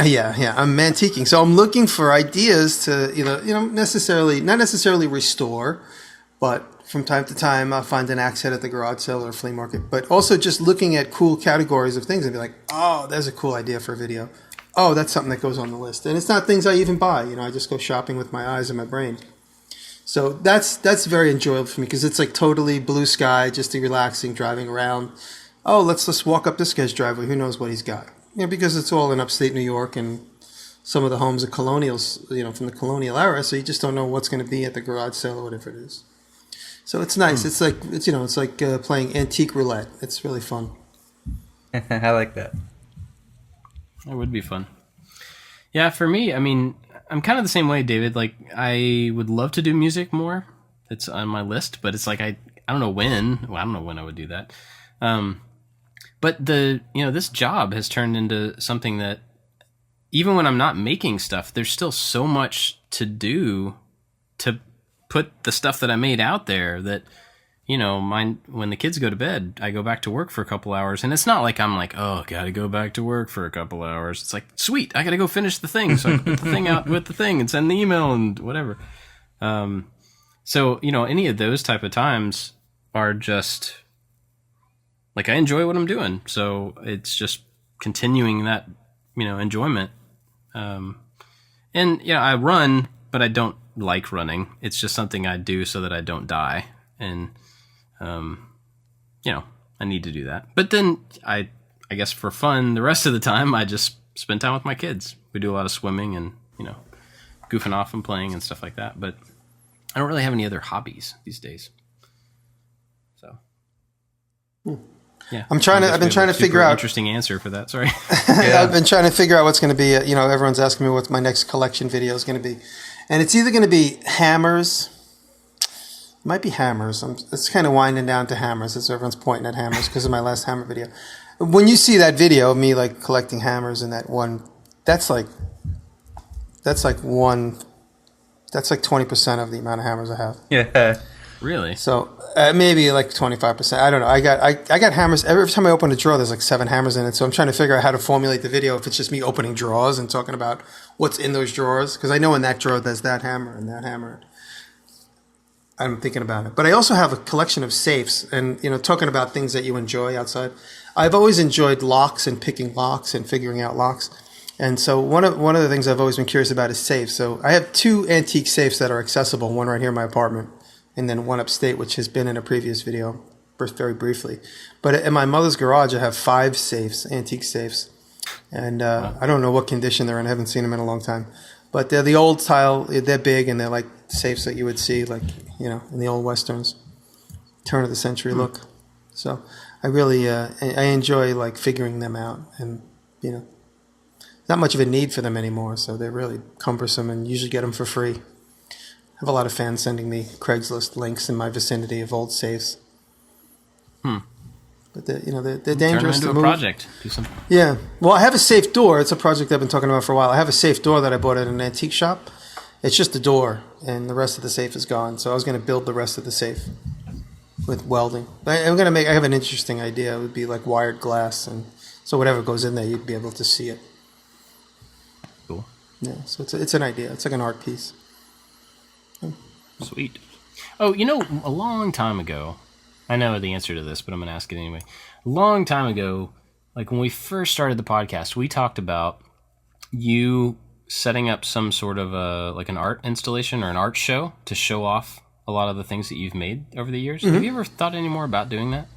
Speaker 2: Yeah, I'm mantiquing. So I'm looking for ideas to not necessarily restore, but from time to time I'll find an axe head at the garage sale or flea market. But also just looking at cool categories of things and be like, oh, there's a cool idea for a video. Oh, that's something that goes on the list. And it's not things I even buy. I just go shopping with my eyes and my brain. So that's very enjoyable for me because it's like totally blue sky, just relaxing, driving around. Oh, let's walk up this guy's driveway. Who knows what he's got? Because it's all in upstate New York and some of the homes are colonials, from the colonial era. So you just don't know what's going to be at the garage sale or whatever it is. So it's nice. It's like playing antique roulette. It's really fun.
Speaker 3: I like that.
Speaker 1: That would be fun. Yeah, for me, I mean, I'm kind of the same way, David. Like, I would love to do music more. It's on my list, but it's like I don't know when. Well, I don't know when I would do that. But this job has turned into something that even when I'm not making stuff, there's still so much to do to put the stuff that I made out there that, when the kids go to bed, I go back to work for a couple hours. And it's not like I'm like, oh, gotta go back to work for a couple hours. It's like, sweet, I gotta go finish the thing. So I can put the thing out with the thing and send the email and whatever. So, any of those type of times are just like, I enjoy what I'm doing. So it's just continuing that, enjoyment. And I run, but I don't like running. It's just something I do so that I don't die. And, I need to do that. But then I guess for fun, the rest of the time, I just spend time with my kids. We do a lot of swimming and, goofing off and playing and stuff like that. But I don't really have any other hobbies these days. So, yeah.
Speaker 2: I've been trying to figure out
Speaker 1: interesting answer for that. Sorry.
Speaker 2: Yeah. I've been trying to figure out what's going to be, everyone's asking me what my next collection video is going to be. And it's either going to be hammers, Might be hammers. It's kind of winding down to hammers as everyone's pointing at hammers because of my last hammer video. When you see that video of me like collecting hammers in that one, that's like 20% of the amount of hammers I have.
Speaker 3: Yeah.
Speaker 1: Really?
Speaker 2: So maybe like 25%. I don't know. I got hammers. Every time I open a drawer, there's like 7 hammers in it. So I'm trying to figure out how to formulate the video if it's just me opening drawers and talking about what's in those drawers. Because I know in that drawer there's that hammer and that hammer. I'm thinking about it. But I also have a collection of safes and, talking about things that you enjoy outside. I've always enjoyed locks and picking locks and figuring out locks. And so one of the things I've always been curious about is safes. So I have 2 antique safes that are accessible, one right here in my apartment and then one upstate, which has been in a previous video very briefly. But in my mother's garage, I have 5 safes, antique safes. And I don't know what condition they're in. I haven't seen them in a long time. But they're the old style. They're big and they're like safes that you would see like, in the old Westerns, turn of the century look. So I really, I enjoy like figuring them out and, not much of a need for them anymore. So they're really cumbersome and usually get them for free. I have a lot of fans sending me Craigslist links in my vicinity of old safes. But they're dangerous
Speaker 1: Turn
Speaker 2: to
Speaker 1: it into
Speaker 2: move.
Speaker 1: a project. Do something.
Speaker 2: Yeah. Well, I have a safe door. It's a project I've been talking about for a while. I have a safe door that I bought at an antique shop. It's just a door, and the rest of the safe is gone. So I was going to build the rest of the safe with welding. I have an interesting idea. It would be like wired glass, and so whatever goes in there, you'd be able to see it.
Speaker 1: Cool.
Speaker 2: Yeah. So it's an idea. It's like an art piece.
Speaker 1: Sweet. Oh, a long time ago, I know the answer to this, but I'm going to ask it anyway. A long time ago, like when we first started the podcast, we talked about you setting up some sort of like an art installation or an art show to show off a lot of the things that you've made over the years. Have you ever thought any more about doing that?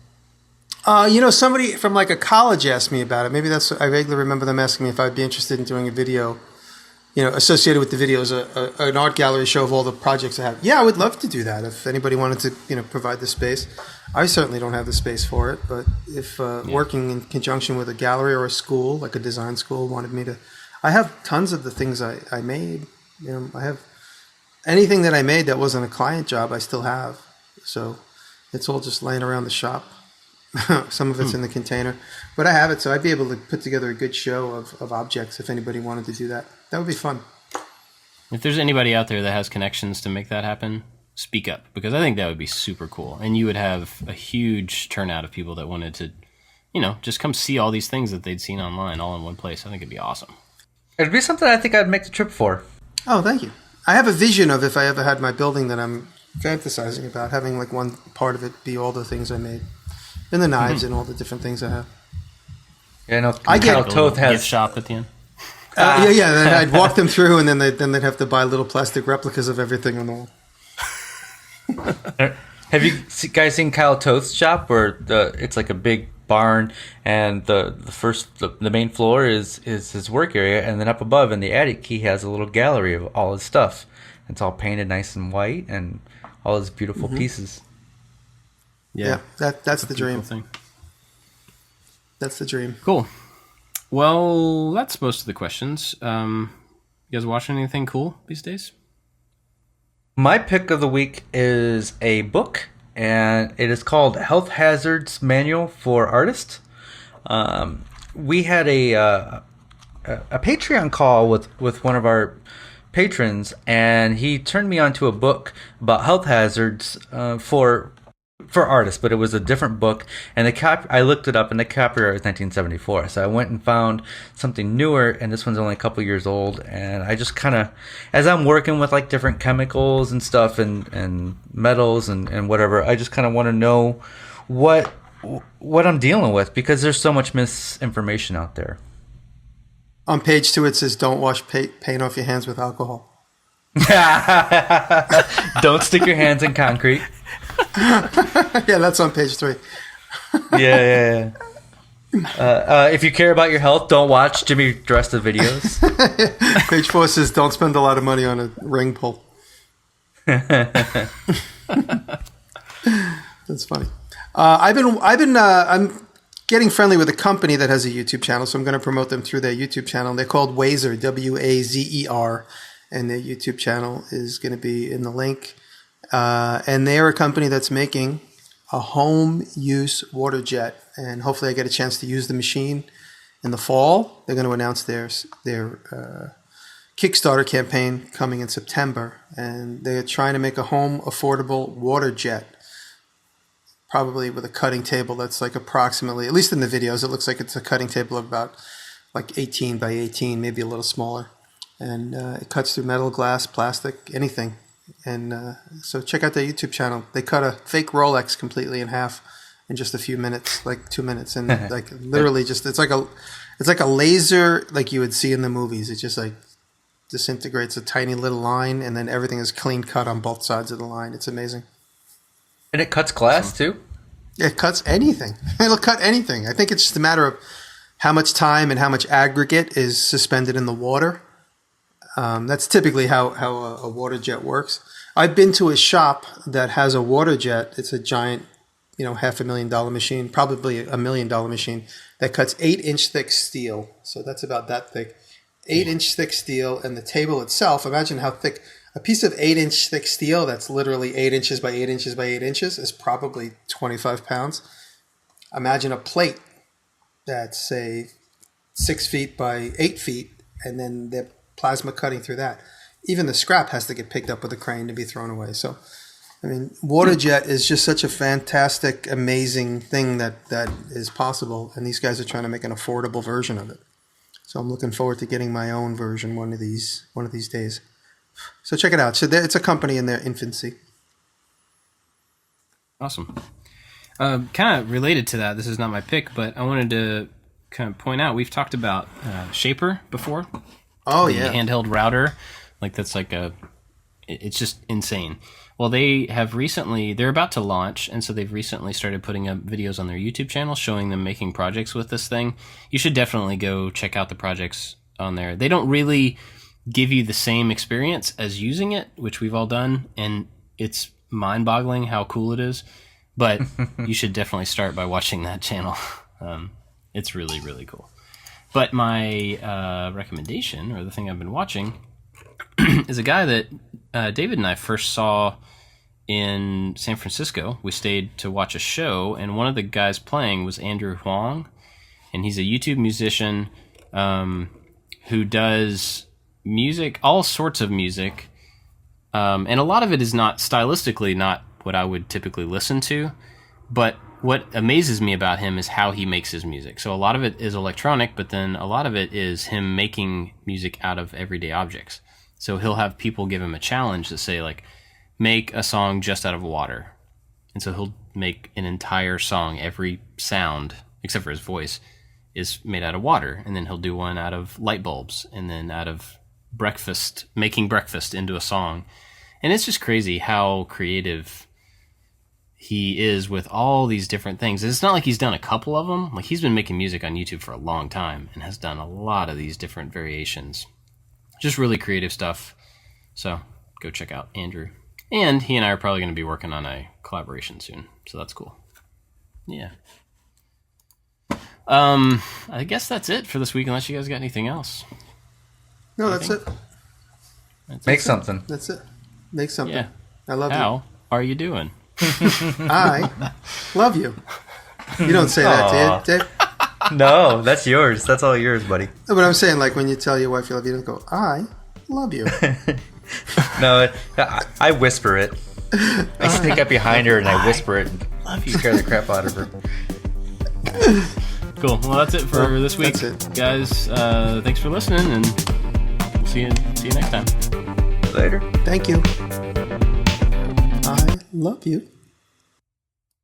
Speaker 2: Somebody from like a college asked me about it. Maybe I vaguely remember them asking me if I'd be interested in doing a video, associated with the videos, an art gallery show of all the projects I have. Yeah, I would love to do that if anybody wanted to, provide the space. I certainly don't have the space for it, but if working in conjunction with a gallery or a school, like a design school, wanted me to, I have tons of the things I made. I have anything that I made that wasn't a client job, I still have. So it's all just laying around the shop. Some of it's in the container, but I have it, so I'd be able to put together a good show of objects if anybody wanted to do that. That would be fun.
Speaker 1: If there's anybody out there that has connections to make that happen, speak up, because I think that would be super cool. And you would have a huge turnout of people that wanted to, just come see all these things that they'd seen online all in one place. I think it'd be awesome.
Speaker 3: It'd be something I think I'd make the trip for.
Speaker 2: Oh, thank you. I have a vision of if I ever had my building that I'm fantasizing about, having like one part of it be all the things I made. And the knives and all the different things I have.
Speaker 3: Yeah, I know.
Speaker 2: I get
Speaker 3: Kyle Toth has
Speaker 1: gift shop at the end.
Speaker 2: Yeah. I'd walk them through, and then they'd have to buy little plastic replicas of everything on the wall.
Speaker 3: Have you guys seen Kyle Toth's shop, where it's like a big barn, and the main floor is his work area, and then up above in the attic he has a little gallery of all his stuff. It's all painted nice and white, and all his beautiful pieces.
Speaker 2: Yeah, that's the dream.
Speaker 1: Thing.
Speaker 2: That's the dream.
Speaker 1: Cool. Well, that's most of the questions. You guys watching anything cool these days?
Speaker 3: My pick of the week is a book, and it is called Health Hazards Manual for Artists. We had a Patreon call with one of our patrons, and he turned me onto a book about health hazards for artists, but it was a different book, and I looked it up, and the copyright was 1974. So I went and found something newer, and this one's only a couple years old. And I just kind of, as I'm working with like different chemicals and stuff, and metals and whatever, I just kind of want to know what I'm dealing with, because there's so much misinformation out there.
Speaker 2: On page 2, it says, "Don't wash paint off your hands with alcohol."
Speaker 3: Don't stick your hands in concrete.
Speaker 2: Yeah, that's on page 3.
Speaker 3: Yeah. If you care about your health, don't watch Jimmy Diresta videos.
Speaker 2: Page 4 says, "Don't spend a lot of money on a ring pull." That's funny. I'm getting friendly with a company that has a YouTube channel, so I'm going to promote them through their YouTube channel. They're called Wazer, Wazer, and their YouTube channel is going to be in the link. And they are a company that's making a home use water jet. And hopefully I get a chance to use the machine in the fall. They're going to announce their Kickstarter campaign coming in September. And they're trying to make a home affordable water jet, probably with a cutting table that's like approximately, at least in the videos, it looks like it's a cutting table of about like 18 by 18, maybe a little smaller. And it cuts through metal, glass, plastic, anything. And so check out their YouTube channel. They cut a fake Rolex completely in half in just a few minutes, like 2 minutes, and like literally just it's like a laser like you would see in the movies. It just like disintegrates a tiny little line, and then everything is clean cut on both sides of the line. It's amazing.
Speaker 3: And it cuts glass too?
Speaker 2: It cuts anything. It'll cut anything. I think it's just a matter of how much time and how much aggregate is suspended in the water. That's typically how a water jet works. I've been to a shop that has a water jet. It's a giant, $500,000 machine, probably $1 million machine that cuts 8-inch thick steel. So that's about that thick. 8-inch thick steel, and the table itself, imagine how thick. A piece of 8-inch thick steel that's literally 8 inches by 8 inches by 8 inches is probably 25 pounds. Imagine a plate that's, say, 6 feet by 8 feet, and then the plasma cutting through that. Even the scrap has to get picked up with a crane to be thrown away. So, I mean, water jet is just such a fantastic, amazing thing that is possible, and these guys are trying to make an affordable version of it. So I'm looking forward to getting my own version one of these days. So check it out. So it's a company in their infancy.
Speaker 1: Awesome. Kind of related to that, this is not my pick, but I wanted to kind of point out, we've talked about Shaper before.
Speaker 2: Oh,
Speaker 1: the
Speaker 2: yeah.
Speaker 1: handheld router. Like that's like it's just insane. Well, they're about to launch, and so they've recently started putting up videos on their YouTube channel showing them making projects with this thing. You should definitely go check out the projects on there. They don't really give you the same experience as using it, which we've all done, and it's mind-boggling how cool it is. But you should definitely start by watching that channel. It's really, really cool. But my recommendation, or the thing I've been watching, is a guy that David and I first saw in San Francisco. We stayed to watch a show, and one of the guys playing was Andrew Huang, and he's a YouTube musician who does music, all sorts of music, and a lot of it is not stylistically not what I would typically listen to, but what amazes me about him is how he makes his music. So a lot of it is electronic, but then a lot of it is him making music out of everyday objects. So he'll have people give him a challenge to say, like, make a song just out of water. And so he'll make an entire song. Every sound, except for his voice, is made out of water. And then he'll do one out of light bulbs, and then out of breakfast, making breakfast into a song. And it's just crazy how creative he is with all these different things. It's not like he's done a couple of them. Like, he's been making music on YouTube for a long time and has done a lot of these different variations. Just really creative stuff. So go check out Andrew. And he and I are probably going to be working on a collaboration soon. So that's cool. Yeah. I guess that's it for this week, unless you guys got anything else.
Speaker 2: No, that's it.
Speaker 3: Make something.
Speaker 2: That's it. Make something.
Speaker 1: Yeah.
Speaker 2: I love
Speaker 1: How are you doing?
Speaker 2: I love you. You don't say that, do you, Dave?
Speaker 3: No, that's yours. That's all yours, buddy.
Speaker 2: No, but I'm saying, like, when you tell your wife you love you, don't go, I love you.
Speaker 3: No, I whisper it. I sneak up behind her and I whisper it and
Speaker 1: Love you.
Speaker 3: scare the crap out of her.
Speaker 1: Cool. Well, that's it for this week,
Speaker 2: that's it.
Speaker 1: guys. Thanks for listening, and we'll see you next time.
Speaker 3: Later.
Speaker 2: Thank you. I love you.